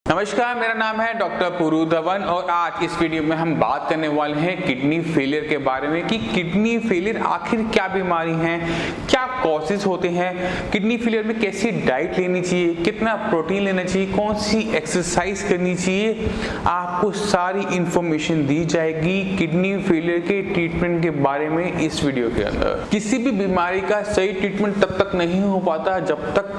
नमस्कार, मेरा नाम है डॉक्टर पुरु धवन और आज इस वीडियो में हम बात करने वाले हैं किडनी फेलियर के बारे में कि किडनी फेलियर आखिर क्या बीमारी है, क्या कॉजेज होते हैं, किडनी फेलियर में कैसी डाइट लेनी चाहिए, कितना प्रोटीन लेना चाहिए, कौन सी एक्सरसाइज करनी चाहिए। आपको सारी इंफॉर्मेशन दी जाएगी किडनी फेलियर के ट्रीटमेंट के बारे में इस वीडियो के अंदर। किसी भी बीमारी का सही ट्रीटमेंट तब तक नहीं हो पाता जब तक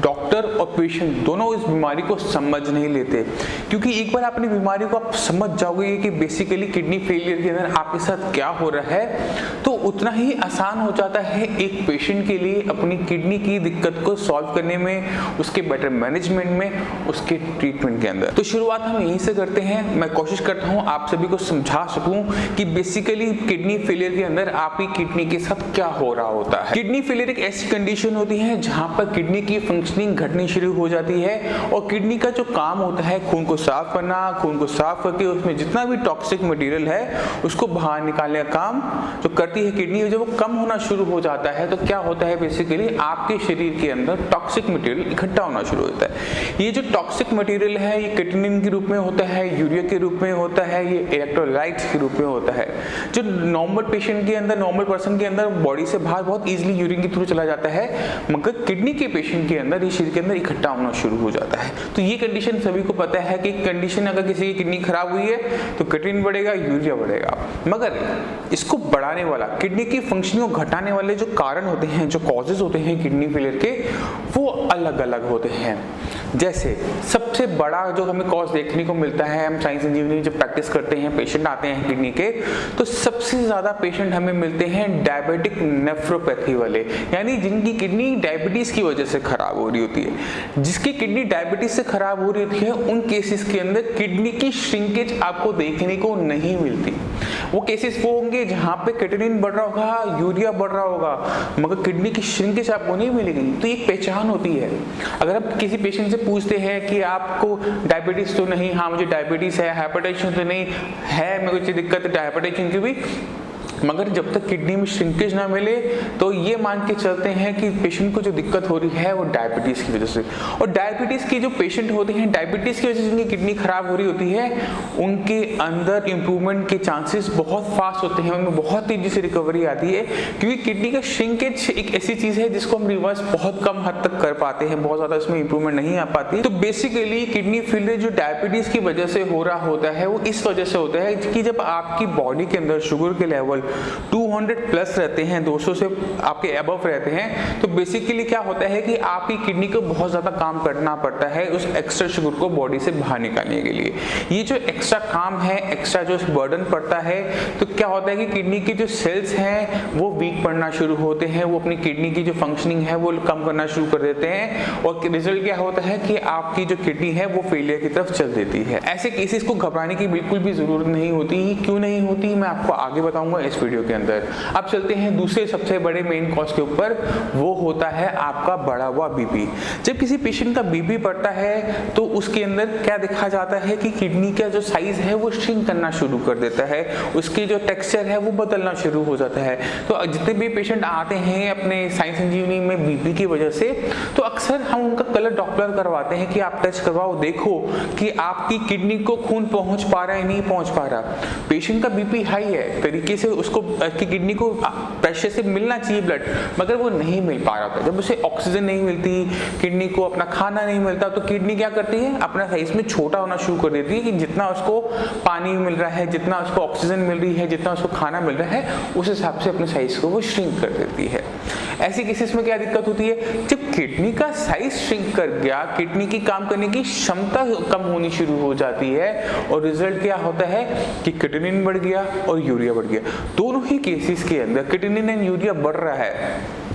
डॉक्टर और पेशेंट दोनों इस बीमारी को समझ नहीं लेते, क्योंकि एक बार अपनी बीमारी को आप समझ जाओगे कि बेसिकली किडनी फेलियर के अंदर आपके साथ क्या हो रहा है, तो उतना ही आसान हो जाता है एक पेशेंट के लिए अपनी किडनी की दिक्कत को सॉल्व करने में, उसके बेटर मैनेजमेंट में, उसके ट्रीटमेंट के अंदर। तो शुरुआत हम यहीं से करते हैं। मैं कोशिश करता हूँ आप सभी को समझा सकूं कि बेसिकली किडनी फेलियर के अंदर आपकी किडनी के साथ क्या हो रहा होता है। किडनी फेलियर एक ऐसी कंडीशन होती है जहां पर किडनी की फंक्शनिंग घटनी शुरू हो जाती है और किडनी का जो काम होता है खून को साफ करना, खून को साफ करके उसमें जितना भी टॉक्सिक मटेरियल है उसको बाहर निकालने का काम जो करती है किडनी, जब वो कम होना शुरू हो जाता है तो क्या होता है बेसिकली आपके शरीर के अंदर टॉक्सिक मटेरियल इकट्ठा होना शुरू होता है। ये जो टॉक्सिक मटेरियल है ये क्रिएटिनिन के रूप में होता है, यूरिया के रूप में होता है, ये इलेक्ट्रोलाइट्स के रूप में होता है। जो नॉर्मल पेशेंट के अंदर, नॉर्मल पर्सन के अंदर बॉडी से बाहर बहुत इजीली यूरिन के थ्रू चला जाता है, मगर किडनी के पेशेंट के अंदर ये शरीर के अंदर इकट्ठा होना शुरू हो जाता है। तो ये कंडीशन सभी को पता है कि कंडीशन अगर किसी की किडनी खराब हुई है तो क्रिएटिनिन बढ़ेगा, यूरिया बढ़ेगा, मगर इसको बढ़ाने वाला, किडनी की फंक्शनिंग को घटाने वाले जो कारण होते हैं, जो कॉजेज होते हैं किडनी फेलियर के, वो अलग अलग होते हैं। जैसे सबसे बड़ा जो हमें कॉज देखने को मिलता है, हम साइंस इंजीनियरिंग जब प्रैक्टिस करते हैं, पेशेंट आते हैं किडनी के, तो सबसे ज्यादा पेशेंट हमें मिलते हैं डायबिटिक नेफ्रोपैथी वाले, यानी जिनकी किडनी डायबिटीज की वजह से खराब हो रही होती है। जिसकी किडनी डायबिटीज से खराब हो रही होती है उन केसेस के अंदर किडनी की श्रिंकेज आपको देखने को नहीं मिलती। वो केसेस वो होंगे जहां पे क्रिएटिनिन बढ़ रहा होगा, यूरिया बढ़ रहा होगा, मगर किडनी की श्रिंकेज आपको नहीं मिलेगी। तो एक पहचान होती है। अगर आप किसी पेशेंट से पूछते हैं कि आपको डायबिटीज तो नहीं, हाँ मुझे डायबिटीज है, हाइपरटेंशन तो नहीं है, मेरे को दिक्कत है हाइपरटेंशन की भी, मगर जब तक किडनी में श्रिंकेज ना मिले तो ये मान के चलते हैं कि पेशेंट को जो दिक्कत हो रही है वो डायबिटीज की वजह से। और डायबिटीज के जो पेशेंट होते हैं, डायबिटीज की वजह से जिनकी किडनी खराब हो रही होती है, उनके अंदर इंप्रूवमेंट के चांसेस बहुत फास्ट होते हैं, उनमें बहुत तेजी से रिकवरी आती है, क्योंकि किडनी का श्रिंकेज एक ऐसी चीज है जिसको हम रिवर्स बहुत कम हद तक कर पाते हैं, बहुत ज्यादा इसमें इंप्रूवमेंट नहीं आ पाती। तो बेसिकली किडनी फेलियर जो डायबिटीज की वजह से हो रहा होता है वो इस वजह से होता है कि जब आपकी बॉडी के अंदर शुगर के लेवल 200 प्लस रहते हैं, 200 से आपके अबव रहते हैं, तो बेसिकली क्या होता है कि आपकी किडनी को बहुत ज्यादा काम करना पड़ता है उस एक्स्ट्रा शुगर को बॉडी से बाहर निकालने के लिए। ये जो एक्स्ट्रा काम है, एक्स्ट्रा जो बर्डन पड़ता है, तो क्या होता है कि किडनी की जो सेल्स हैं वो वीक पड़ना शुरू होते हैं, वो अपनी किडनी की जो फंक्शनिंग है वो कम करना शुरू कर देते हैं, और रिजल्ट क्या होता है कि आपकी जो किडनी है वो फेलियर की तरफ चल देती है। ऐसे केसेस को घबराने की बिल्कुल भी जरूरत नहीं होती। क्यों नहीं होती मैं आपको आगे बताऊंगा इस वीडियो के अंदर। अब चलते हैं दूसरे सबसे बड़े मेन कॉज के ऊपर, वो होता है आपका बढ़ा हुआ बीपी। जब किसी पेशेंट का बीपी बढ़ता है तो उसके अंदर क्या देखा जाता है कि किडनी का जो साइज है वो श्रिंक करना शुरू कर देता है, उसकी जो टेक्सचर है वो बदलना शुरू हो जाता है। तो जितने भी पेशेंट आते हैं अपने साइंस इंजीनियरिंग में बीपी की वजह से, तो अक्सर हम उनका कलर डॉपलर करवाते हैं कि आप टेस्ट करवाओ, देखो कि आपकी किडनी को खून पहुंच पा रहा है नहीं पहुंच पा रहा। पेशेंट का बीपी हाई है, तरीके से उसको किडनी को प्रेशर से मिलना चाहिए ब्लड, मगर वो नहीं मिल पा रहा था। जब उसे ऑक्सीजन नहीं मिलती, किडनी को अपना खाना नहीं मिलता, तो किडनी क्या करती है, अपना साइज में छोटा होना शुरू कर देती है कि जितना उसको पानी मिल रहा है, जितना उसको ऑक्सीजन मिल रही है, जितना उसको खाना मिल रहा है, उस हिसाब से अपने साइज को वो श्रिंक कर देती है। ऐसी केसेस में क्या दिक्कत होती है, जब किडनी का साइज श्रिंक कर गया, किडनी की काम करने की क्षमता कम होनी शुरू हो जाती है, और रिजल्ट क्या होता है कि क्रिएटिनिन बढ़ गया और यूरिया बढ़ गया। दोनों ही केसेस के अंदर क्रिएटिनिन एंड यूरिया बढ़ रहा है,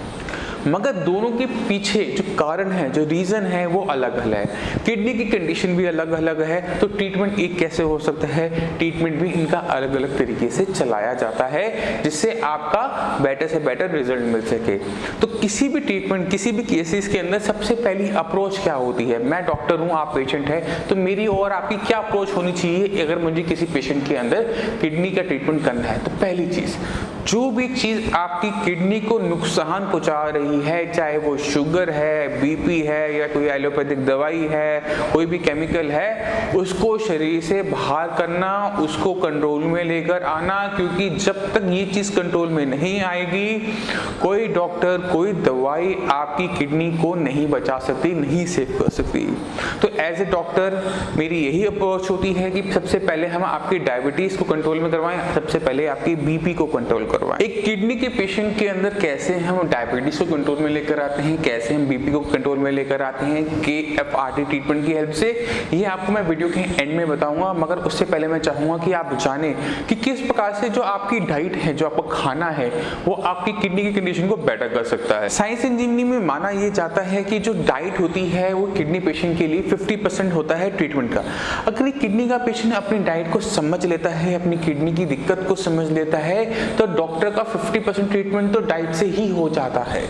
मगर दोनों के पीछे जो कारण है, जो रीजन है, वो अलग अलग है। किडनी की कंडीशन भी अलग अलग है, तो ट्रीटमेंट एक कैसे हो सकता है, ट्रीटमेंट भी इनका अलग अलग तरीके से चलाया जाता है, जिससे आपका बेटर से बेटर रिजल्ट मिल सके। तो किसी भी ट्रीटमेंट, किसी भी केसेस के अंदर सबसे पहली अप्रोच क्या होती है, मैं डॉक्टर हूँ, आप पेशेंट है, तो मेरी और आपकी क्या अप्रोच होनी चाहिए अगर मुझे किसी पेशेंट के अंदर किडनी का ट्रीटमेंट करना है। तो पहली चीज, जो भी चीज आपकी किडनी को नुकसान पहुंचा रही है, चाहे वो शुगर है, बीपी है, या कोई एलोपैथिक दवाई है, कोई भी केमिकल है, उसको शरीर से बाहर करना, उसको कंट्रोल में लेकर आना, क्योंकि जब तक ये चीज कंट्रोल में नहीं आएगी कोई डॉक्टर, कोई दवाई आपकी किडनी को नहीं बचा सकती, नहीं सेव कर सकती। तो एज ए डॉक्टर मेरी यही अप्रोच होती है कि सबसे पहले हम आपकी डायबिटीज को कंट्रोल में करवाएं, सबसे पहले आपकी बीपी को कंट्रोल करवाएं। एक किडनी के पेशेंट के अंदर कैसे हम डायबिटीज को कंट्रोल में लेकर आते हैं, कैसे हम बीपी को कंट्रोल में लेकर आते हैं KFRT ट्रीटमेंट की हेल्प से, ये आपको मैं वीडियो के एंड में बताऊंगा। मगर उससे पहले मैं चाहूंगा कि आप जाने कि किस प्रकार से जो आपकी डाइट है, जो आपका खाना है, वो आपकी किडनी की कंडीशन को बेटर कर सकता है। साइंस इंजीनियरिंग में माना यह जाता है कि जो डाइट होती है वो किडनी पेशेंट के लिए 50% होता है ट्रीटमेंट का। अगर किडनी का पेशेंट अपनी डाइट को समझ लेता है, अपनी किडनी की दिक्कत को समझ लेता है, तो डॉक्टर का 50% ट्रीटमेंट तो डाइट से ही हो जाता है।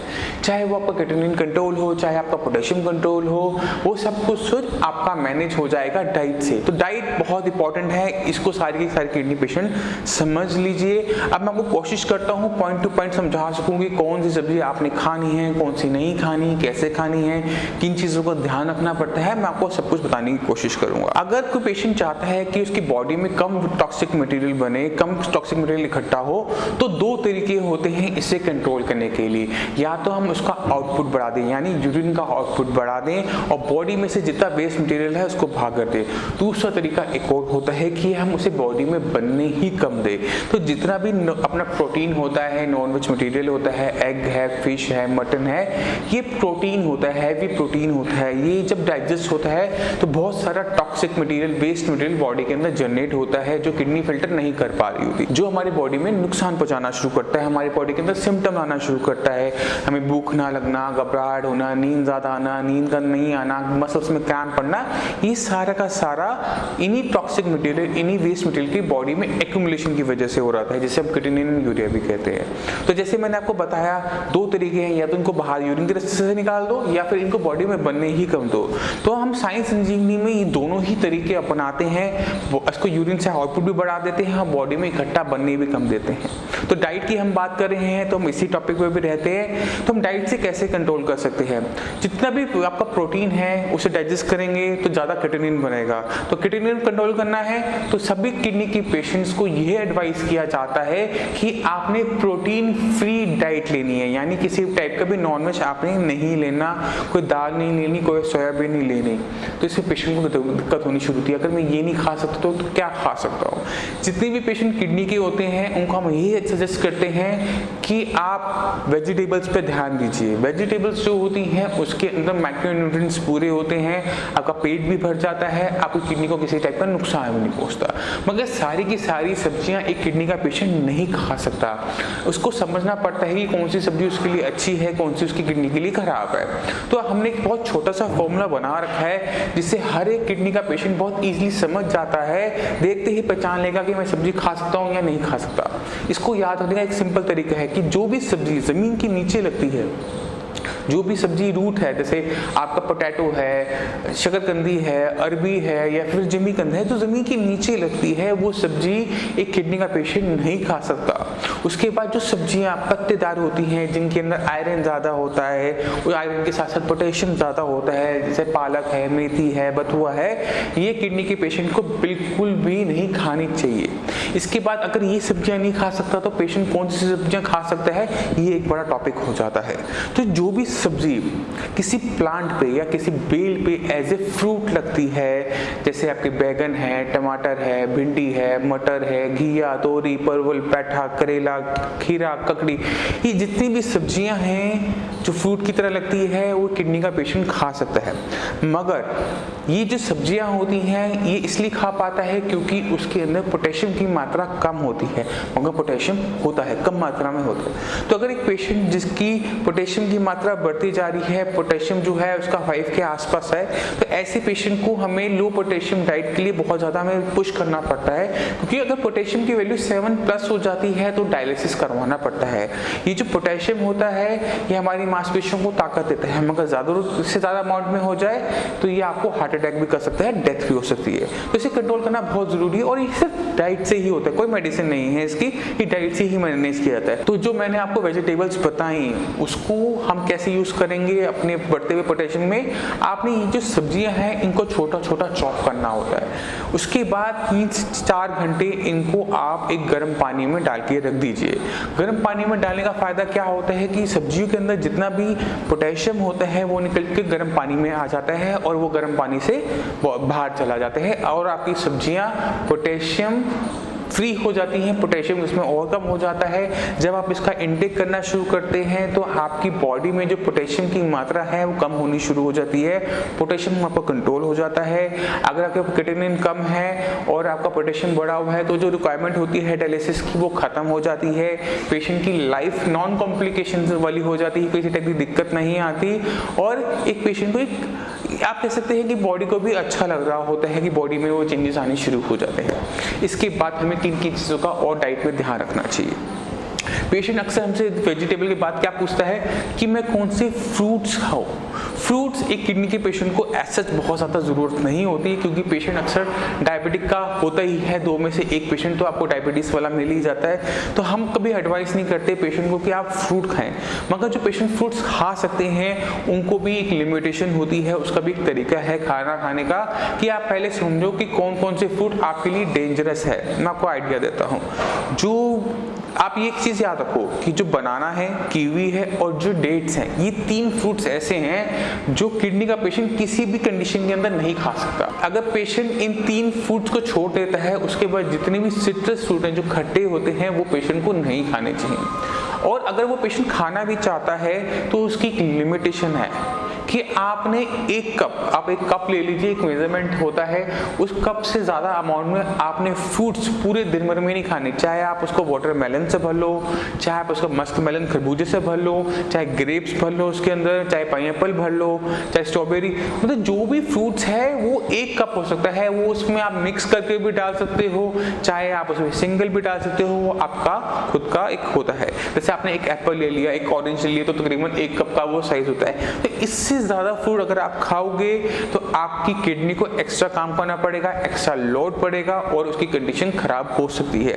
चाहे वो आपका क्रिएटिनिन कंट्रोल हो, चाहे आपका पोटेशियम कंट्रोल हो, वो सब कुछ आपका मैनेज हो जाएगा डाइट से। तो डाइट बहुत इंपॉर्टेंट है, इसको सारी की सारी किडनी पेशेंट समझ लीजिए। अब मैं आपको कोशिश करता हूँ पॉइंट टू पॉइंट समझा सकूँ कि कौन सी सब्जी आपने खानी है, कौन सी नहीं खानी, कैसे खानी है, किन चीज़ों का ध्यान रखना पड़ता है, मैं आपको सब कुछ बताने की कोशिश करूँगा। अगर कोई पेशेंट चाहता है कि उसकी बॉडी में कम टॉक्सिक मटेरियल बने, कम टॉक्सिक मटेरियल इकट्ठा हो, तो दो तरीके होते हैं इसे कंट्रोल करने के लिए। या तो हम उसका आउटपुट बढ़ा दें, यानी यूरिन का आउटपुट बढ़ा दें और बॉडी में से जितना वेस्ट मटेरियल है उसको बाहर कर दें। दूसरा तरीका एक और होता है कि हम उसे बॉडी में बनने ही कम दें। तो जितना भी अपना प्रोटीन होता है, नॉनवेज मटेरियल होता है, एग है, फिश है, मटन है, ये प्रोटीन होता है, हैवी प्रोटीन होता है। ये जब डाइजेस्ट होता है तो बहुत सारा toxic material, waste material body के अंदर जनरेट होता है, जो किडनी फिल्टर नहीं कर पा रही होती, जो हमारी बॉडी में नुकसान पहुंचाना शुरू करता है, हमारी बॉडी के अंदर सिम्टम आना शुरू करता है। हमें भूख ना लगना, घबराहट होना, नींद ज्यादा आना, नींद का नहीं आना, मसल्स में क्रैम्प पड़ना, ये सारा का सारा इन्हीं टॉक्सिक मटेरियल, इन्हीं वेस्ट मटेरियल की बॉडी में एक्यूमुलेशन की वजह से हो रहा है, जिसे हम क्रिएटिनिन यूरिया भी कहते हैं। तो जैसे मैंने आपको बताया दो तरीके हैं, या तो इनको बाहर यूरिन के रास्ते से निकाल दो या फिर इनको बॉडी में बनने ही कम दो। तो हम साइंस इंजीनियरिंग में ये दोनों ही तरीके अपनाते हैं। इसको यूरिन से आउटपुट भी बढ़ा देते हैं और बॉडी में इकट्ठा बनने भी कम देते हैं। तो डाइट की हम बात कर रहे हैं तो हम इसी टॉपिक पे भी रहते हैं। तो हम डाइट से कैसे कंट्रोल कर सकते हैं? जितना भी आपका प्रोटीन है उसे डाइजेस्ट करेंगे तो ज़्यादा क्रिएटिनिन बनेगा। तो क्रिएटिनिन कंट्रोल करना है तो सभी किडनी की पेशेंट्स को यह एडवाइस किया जाता है कि आपने प्रोटीन फ्री डाइट लेनी है, यानी किसी टाइप का भी नॉनवेज आपने नहीं लेना, कोई दाल नहीं लेनी, कोई सोयाबीन नहीं लेनी। तो इससे पेशेंट को दिक्कत होनी शुरू होती है, अगर मैं ये नहीं खा सकता तो क्या खा सकता हूँ? जितने भी पेशेंट किडनी के होते हैं उनको हम यही सजेस्ट करते हैं कि आप वेजिटेबल्स पे ध्यान दीजिए। वेजिटेबल्स जो होती हैं उसके अंदर माइक्रोन्यूट्रिएंट्स पूरे होते हैं, आपका पेट भी भर जाता है, आपकी किडनी को किसी टाइप का नुकसान भी नहीं पहुंचता। मगर सारी की सारी सब्जियां एक किडनी का पेशेंट नहीं खा सकता। उसको समझना पड़ता है कि कौन सी सब्जी उसके लिए अच्छी है, कौन सी उसकी किडनी के लिए खराब है। तो हमने एक बहुत छोटा सा फॉर्मूला बना रखा है जिससे हर एक किडनी का पेशेंट बहुत ईजिली समझ जाता है, देखते ही पहचान लेगा कि मैं सब्जी खा सकता हूँ या नहीं खा सकता। इसको याद रखने का एक सिंपल तरीका है कि जो भी सब्जी जमीन के नीचे लगती है, जो भी सब्जी रूट है, जैसे आपका पोटैटो है, शकरकंदी है, अरबी है या फिर जिमीकंद है, जो जमीन के नीचे लगती है वो सब्जी एक किडनी का पेशेंट नहीं खा सकता। उसके बाद जो सब्जियां पत्तेदार होती हैं जिनके अंदर आयरन ज़्यादा होता है, और आयरन के साथ साथ पोटेशियम ज़्यादा होता है, जैसे पालक है, मेथी है, बथुआ है, ये किडनी के पेशेंट को बिल्कुल भी नहीं खानी चाहिए। इसके बाद अगर ये सब्जियां नहीं खा सकता तो पेशेंट कौन सी सब्जियां खा सकता है, ये एक बड़ा टॉपिक हो जाता है। तो जो भी सब्जी किसी प्लांट पे या किसी बेल पे एज ए फ्रूट लगती है, जैसे आपके बैगन है, टमाटर है, भिंडी है, मटर है, घिया, तोरी, परवल, पैठा, करेला, खीरा, ककड़ी, ये जितनी भी सब्जियां हैं जो फ्रूट की तरह लगती है वो किडनी का पेशेंट खा सकता है। मगर ये जो सब्जियां होती हैं ये इसलिए खा पाता है क्योंकि उसके अंदर पोटेशियम की मात्रा कम होती है, मगर पोटेशियम होता है, कम मात्रा में होता है। तो अगर एक पेशेंट जिसकी पोटेशियम की मात्रा बढ़ती जा रही है, पोटेशियम जो है उसका 5 के आसपास है, तो ऐसे पेशेंट को हमें लो पोटेशियम डाइट के लिए बहुत ज़्यादा हमें पुश करना पड़ता है, क्योंकि अगर पोटेशियम की वैल्यू 7+ हो जाती है तो डायलिसिस करवाना पड़ता है। ये जो पोटेशियम होता है ये हमारी मांसपेशियों को ताकत देता है, मगर ज़्यादा से ज़्यादा अमाउंट में हो जाए तो ये आपको हार्ट अटैक भी कर सकता है, डेथ भी हो सकती है। तो इसे कंट्रोल करना बहुत ज़रूरी है और ये सिर्फ डाइट से ही होता है, कोई मेडिसिन नहीं है इसकी, ये डाइट से ही मैनेज किया जाता है। तो जो मैंने आपको वेजिटेबल्स बताई उसको हम कैसे यूज़ करेंगे अपने बढ़ते हुए पोटेशियम में, आपने ये जो सब्जियां हैं इनको छोटा छोटा चॉप करना होता है। उसके बाद 3 से 4 घंटे इनको आप एक गर्म पानी में डाल के रख दीजिए। गर्म पानी में डालने का फ़ायदा क्या होता है कि सब्जियों के अंदर जितना भी पोटेशियम होता है वो निकल के गर्म पानी में आ जाता है और वो गर्म पानी से बाहर चला जाता है और आपकी सब्जियां पोटेशियम फ्री हो जाती हैं, पोटेशियम इसमें और कम हो जाता है। जब आप इसका इनटेक करना शुरू करते हैं तो आपकी बॉडी में जो पोटेशियम की मात्रा है वो कम होनी शुरू हो जाती है, पोटेशियम आपका कंट्रोल हो जाता है। अगर आपका क्रिएटिनिन कम है और आपका पोटेशियम बढ़ा हुआ है तो जो रिक्वायरमेंट होती है डायलिसिस की वो खत्म हो जाती है। पेशेंट की लाइफ नॉन कॉम्प्लिकेशन वाली हो जाती है, किसी टाइप की दिक्कत नहीं आती और एक पेशेंट को आप कह सकते हैं कि बॉडी को भी अच्छा लग रहा होता है कि बॉडी में वो चेंजेस आने शुरू हो जाते हैं। इसके बाद हमें किन चीज़ों का और डाइट में ध्यान रखना चाहिए। पेशेंट अक्सर हमसे वेजिटेबल के बाद क्या पूछता है कि मैं कौन से फ्रूट्स खाऊं। फ्रूट्स एक किडनी के पेशेंट को ऐसा बहुत ज़्यादा ज़रूरत नहीं होती है क्योंकि पेशेंट अक्सर डायबिटिक का होता ही है, 2 में से 1 पेशेंट तो आपको डायबिटीज़ वाला मिल ही जाता है। तो हम कभी एडवाइस नहीं करते पेशेंट को कि आप फ्रूट खाएं, मगर जो पेशेंट फ्रूट्स खा सकते हैं उनको भी एक लिमिटेशन होती है, उसका भी एक तरीका है खाना खाने का कि आप पहले समझो कि कौन कौन से फ्रूट आपके लिए डेंजरस है। मैं आपको आइडिया देता हूँ। जो आप ये एक चीज़ याद रखो कि जो बनाना है, कीवी है और जो डेट्स हैं, ये 3 फ्रूट्स ऐसे हैं जो किडनी का पेशेंट किसी भी कंडीशन के अंदर नहीं खा सकता। अगर पेशेंट इन 3 फ्रूट्स को छोड़ देता है उसके बाद जितने भी सिट्रस फ्रूट हैं जो खट्टे होते हैं वो पेशेंट को नहीं खाने चाहिए। और अगर वो पेशेंट खाना भी चाहता है तो उसकी एक लिमिटेशन है कि आपने एक कप ले लीजिए, एक मेजरमेंट होता है, उस कप से ज़्यादा अमाउंट में आपने फ्रूट्स पूरे दिन भर में नहीं खाने। चाहे आप उसको वाटरमेलन से भर लो, चाहे आप उसको मस्क मेलन खरबूजे से भर लो, चाहे ग्रेप्स भर लो उसके अंदर, चाहे पाइनएप्पल भर लो, चाहे स्ट्रॉबेरी, मतलब जो भी फ्रूट्स है वो 1 कप हो सकता है। वो उसमें आप मिक्स करके भी डाल सकते हो, चाहे आप उसमें सिंगल भी डाल सकते हो, वो आपका खुद का एक होता है। जैसे आपने एक एप्पल ले लिया, एक ऑरेंज ले लिया तो तकरीबन 1 कप का वो साइज होता है। तो इससे ज़्यादा फ्रूट अगर आप खाओगे तो आपकी किडनी को एक्स्ट्रा काम करना पड़ेगा, एक्स्ट्रा लोड पड़ेगा और उसकी कंडीशन खराब हो सकती है।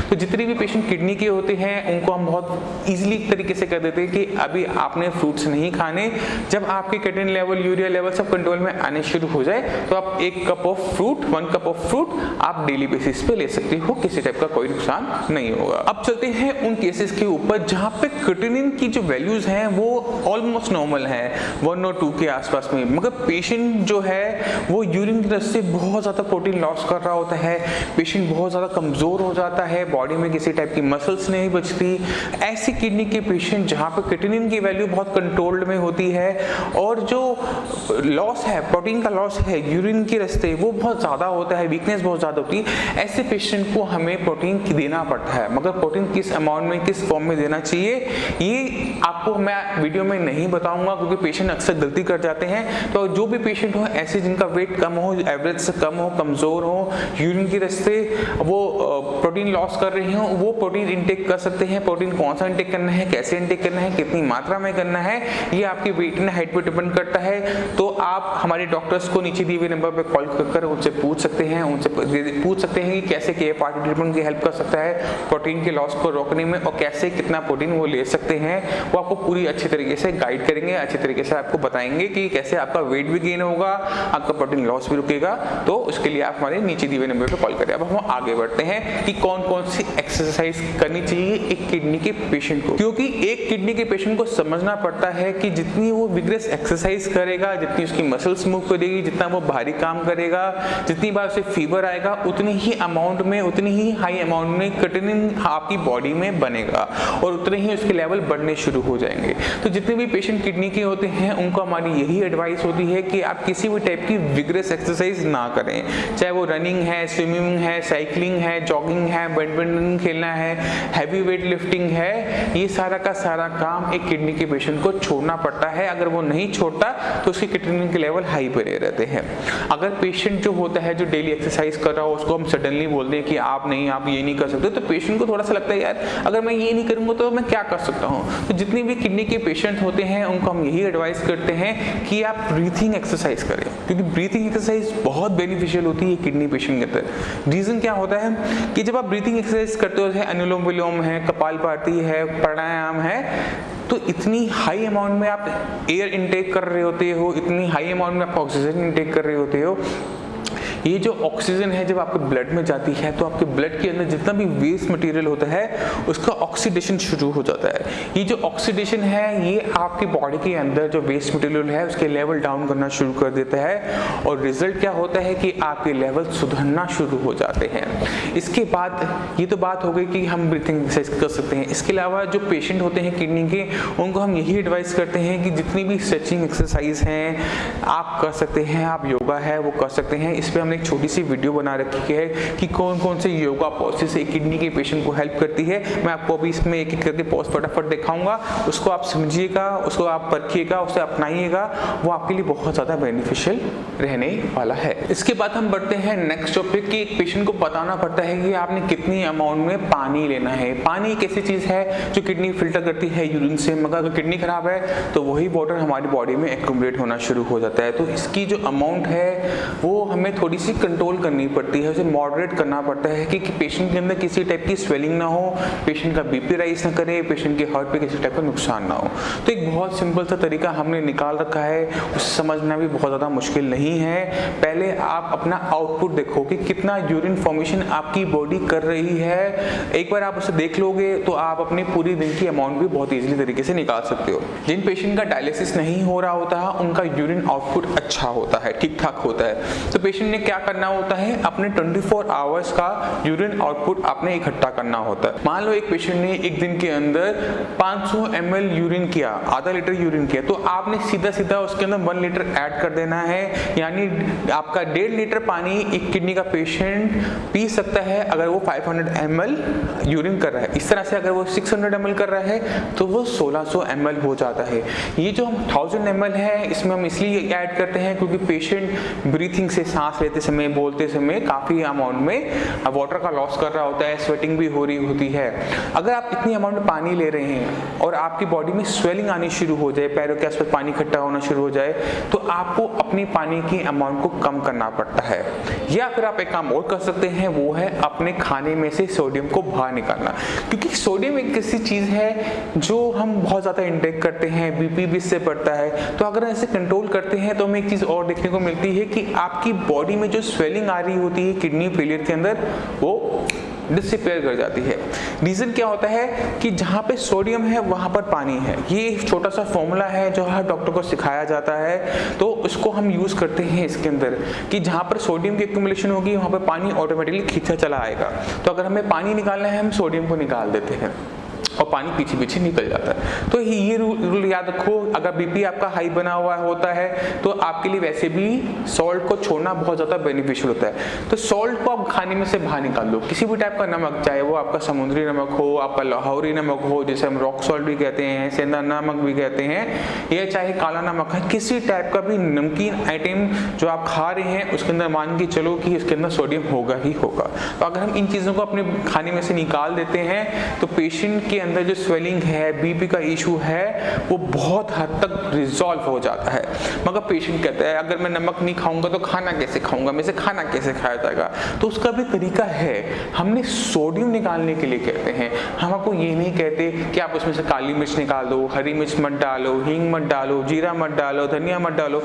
तो जितने भी पेशेंट किडनी के होते हैं उनको हम बहुत इजीली तरीके से कह देते हैं कि अभी आपने फ्रूट्स नहीं खाने। जब आपके क्रिएटिनिन लेवल, यूरिया लेवल सब कंट्रोल में आने शुरू हो जाए तो आप 1 कप ऑफ फ्रूट आप डेली बेसिस पे ले सकते हो, किसी टाइप का कोई नुकसान नहीं होगा। अब चलते हैं उन केसेस के ऊपर जहाँ पे क्रिएटिनिन की जो वैल्यूज हैं वो ऑलमोस्ट नॉर्मल है, 1 और 2 के आसपास में, मगर पेशेंट जो है वो यूरिन की वजह से बहुत ज़्यादा प्रोटीन लॉस कर रहा होता है, पेशेंट बहुत ज़्यादा कमज़ोर हो जाता है, बॉडी में किसी टाइप की मसल्स नहीं बचती। ऐसी किडनी के पेशेंट जहाँ पे क्रिएटिनिन की वैल्यू बहुत कंट्रोल्ड में होती है और जो लॉस है, प्रोटीन का लॉस है यूरिन के रास्ते वो बहुत ज़्यादा होता है, वीकनेस बहुत ज़्यादा होती है, ऐसे पेशेंट को हमें प्रोटीन देना पड़ता है। मगर प्रोटीन किस अमाउंट में, किस फॉर्म में देना चाहिए ये आपको मैं वीडियो में नहीं बताऊंगा क्योंकि पेशेंट अक्सर गलती कर जाते हैं। तो जो भी पेशेंट हो ऐसे जिनका वेट कम हो, एवरेज से कम हो, कमज़ोर हो, यूरिन के रास्ते वो प्रोटीन लॉस कर रहे हो, वो प्रोटीन इंटेक कर सकते हैं। प्रोटीन कौन सा इंटेक करना है, कैसे इंटेक करना है, कितनी मात्रा में करना है, ये आपकी वेट एंड हाइट पर डिपेंड करता है। तो आप हमारे डॉक्टर्स को नीचे दिए हुए नंबर पर कॉल कर उनसे पूछ सकते हैं, कि कैसे KFRT ट्रीटमेंट की हेल्प कर सकता है प्रोटीन के लॉस को रोकने में और कैसे कितना प्रोटीन वो ले सकते हैं। वो आपको पूरी अच्छी तरीके से गाइड करेंगे, अच्छी तरीके से आपको बताएंगे कि कैसे आपका वेट भी गेन होगा, आपका प्रोटीन लॉस भी रुकेगा। तो उसके लिए आप हमारे नीचे दिए हुए नंबर पर कॉल करें। अब हम आगे बढ़ते हैं कि कौन कौन सी एक्सरसाइज करनी चाहिए एक किडनी के पेशेंट को, क्योंकि एक किडनी के पेशेंट को समझना पड़ता है कि जितनी वो विग्रेस एक्सरसाइज करेगा, जितनी उसकी मसल्स मूव करेगी, जितना वो भारी काम करेगा, जितनी बार उसे फीवर आएगा, उतनी ही अमाउंट में, उतनी ही हाई अमाउंट में क्रिएटिनिन आपकी बॉडी में बनेगा और उतने ही उसके लेवल बढ़ने शुरू हो जाएंगे। तो जितने भी पेशेंट किडनी के होते हैं उनको उनको हमारी यही एडवाइस होती है कि आप किसी भी टाइप की विग्रेस एक्सरसाइज ना करें, चाहे वो रनिंग है, स्विमिंग है, साइकिलिंग है, जॉगिंग है, बैडमिंटन खेलना है, हैवी वेट लिफ्टिंग है, ये सारा का सारा काम एक किडनी के पेशेंट को छोड़ना पड़ता है। अगर वो नहीं छोड़ता तो उसकी किडनी के लेवल हाई पे रहते हैं। अगर पेशेंट जो होता है जो डेली एक्सरसाइज कर रहा हो उसको हम सडनली बोल दें कि आप ये नहीं कर सकते, तो पेशेंट को थोड़ा सा लगता है यार अगर मैं ये नहीं करूंगा तो मैं क्या कर सकता हूँ। तो जितने भी किडनी के पेशेंट होते हैं उनको हम यही एडवाइस करते हैं कि आप ब्रीथिंग एक्सरसाइज करें, क्योंकि ब्रीथिंग एक्सरसाइज बहुत बेनिफिशियल होती है किडनी पेशेंट के अंदर। रीजन क्या होता है कि जब आप ब्रीथिंग एक्सरसाइज करते हो, जैसे अनुलोम विलोम है, कपालभाति है, प्राणायाम है, तो इतनी हाई अमाउंट में आप एयर इनटेक कर रहे होते हो, इतनी हाई अमाउंट में आप ऑक्सीजन इनटेक कर रहे होते हो। ये जो ऑक्सीजन है जब आपके ब्लड में जाती है तो आपके ब्लड के अंदर जितना भी वेस्ट मटेरियल होता है उसका ऑक्सीडेशन शुरू हो जाता है। ये जो ऑक्सीडेशन है ये आपकी बॉडी के अंदर जो वेस्ट मटेरियल है उसके लेवल डाउन करना शुरू कर देता है, और रिजल्ट क्या होता है कि आपके लेवल सुधरना शुरू हो जाते हैं। इसके बाद ये तो बात हो गई कि हम ब्रीथिंग एक्सरसाइज कर सकते हैं। इसके अलावा जो पेशेंट होते हैं किडनी के, उनको हम यही एडवाइस करते हैं कि जितनी भी स्ट्रेचिंग एक्सरसाइज हैं आप कर सकते हैं, आप योगा है वो कर सकते हैं। इस पर एक छोटी सी वीडियो बना रखी है कि कौन कौन से योगा पोस्चर से किडनी के पेशेंट को हेल्प करती है। मैं आपको अभी इसमें एक एक करके पोस्ट फटाफट दिखाऊंगा, उसको आप समझिएगा, उसको आप परखिएगा, उसे अपनाइएगा, वो आपके लिए बहुत ज़्यादा बेनिफिशियल रहने वाला है। इसके बाद हम बढ़ते हैं नेक्स्ट टॉपिक कि एक पेशेंट को बताना पड़ता है कि आपने कितनी अमाउंट में पानी लेना है। पानी एक ऐसी चीज़ है जो किडनी फिल्टर करती है यूरिन से, मगर अगर किडनी खराब है तो वही वाटर हमारी बॉडी में एक्यूमुलेट होना शुरू हो जाता है। तो इसकी जो अमाउंट है वो हमें थोड़ी सी कंट्रोल करनी पड़ती है, उसे मॉडरेट करना पड़ता है कि पेशेंट के अंदर किसी टाइप की स्वेलिंग ना हो, पेशेंट का बीपी राइज ना करे, पेशेंट के हार्ट पे किसी टाइप का नुकसान ना हो। तो एक बहुत सिंपल सा तरीका हमने निकाल रखा है, उसे समझना भी बहुत ज़्यादा मुश्किल नहीं है। पहले आप अपना आउटपुट देखो कि कितना यूरिन फॉर्मेशन आपकी बॉडी कर रही है। एक बार आप उसे देख लोगे तो आप अपनी पूरी दिन की अमाउंट भी बहुत ईजिली तरीके से निकाल सकते हो। जिन पेशेंट का डायलिसिस नहीं हो रहा होता उनका यूरिन आउटपुट अच्छा होता है, ठीक ठाक होता है। तो पेशेंट ने क्या करना होता है, अपने 24 आवर्स का यूरिन आउटपुट आपने इकट्ठा करना होता है। मान लो एक पेशेंट ने एक दिन के अंदर 500 ml यूरिन किया, आधा लीटर यूरिन किया, तो आपने सीधा सीधा उसके अंदर 1 लीटर ऐड कर देना है, यानी आपका 1.5 लीटर पानी एक किडनी का पेशेंट पी सकता है अगर वो 500 ml यूरिन कर रहा है। इस तरह से अगर वो 600 ml कर रहा है तो वो 1600 ml हो जाता है। ये जो 1000 ml है इसमें हम इसलिए ऐड करते हैं क्योंकि पेशेंट ब्रीथिंग से, सांस लेते समय, बोलते समय काफी अमाउंट में वाटर का लॉस कर रहा होता है, स्वेटिंग भी हो रही होती है। अगर आप इतनी अमाउंट में पानी ले रहे हैं और आपकी बॉडी में स्वेलिंग आनी शुरू हो जाए, पैरों के आसपास पानी इकट्ठा होना शुरू हो जाए, तो आपको अपनी पानी की अमाउंट को कम करना पड़ता है। या फिर आप एक काम और कर सकते हैं, वो है अपने खाने में से सोडियम को बाहर निकालना, क्योंकि सोडियम एक ऐसी चीज है जो हम बहुत ज्यादा इंटेक करते हैं, बीपी भी इससे बढ़ता है। तो अगर ऐसे कंट्रोल करते हैं तो हमें एक चीज और देखने को मिलती है कि आपकी बॉडी में जो स्वेलिंग आ रही होती है किडनी फेलियर के अंदर वो डिसअपीयर कर जाती है। रीजन क्या होता है कि जहाँ पे सोडियम है वहाँ पर पानी है। ये छोटा सा फॉर्मूला है जो हर डॉक्टर को सिखाया जाता है, तो उसको हम यूज करते हैं इसके अंदर कि जहाँ पर सोडियम की एक्यूमुलेशन होगी वहाँ पर पानी ऑटोमेटिकली खींचा चला आएगा। तो अगर हमें पानी निकालना है हम सोडियम को निकाल देते हैं और पानी पीछे पीछे निकल जाता है। तो ये रूल याद रखो, अगर बीपी आपका हाई बना हुआ होता है तो आपके लिए वैसे भी सॉल्ट को छोड़ना बहुत ज़्यादा बेनिफिशियल होता है। तो सॉल्ट को आप खाने में से बाहर निकाल दो, किसी भी टाइप का नमक, चाहे वो आपका समुद्री नमक हो, आपका लाहौरी नमक हो जिसे हम रॉक सॉल्ट भी कहते हैं, सेंधा नमक भी कहते हैं, या चाहे काला नमक है, किसी टाइप का भी नमकीन आइटम जो आप खा रहे हैं उसके अंदर मान के चलो कि इसके अंदर सोडियम होगा ही होगा। तो अगर हम इन चीज़ों को अपने खाने में से निकाल देते हैं तो पेशेंट के अंदर जो स्वेलिंग है, बीपी का इशू है, वो बहुत हद तक रिजॉल्व हो जाता है। मगर पेशेंट कहता है अगर मैं नमक नहीं खाऊंगा तो खाना कैसे खाऊंगा, मैं से खाना कैसे खाया जाएगा। तो उसका भी तरीका है, हमने सोडियम निकालने के लिए कहते हैं। हम आपको ये नहीं कहते कि आप उसमें से काली मिर्च निकाल दो, हरी मिर्च मत डालो, हींग मत डालो, जीरा मत डालो, धनिया मत डालो,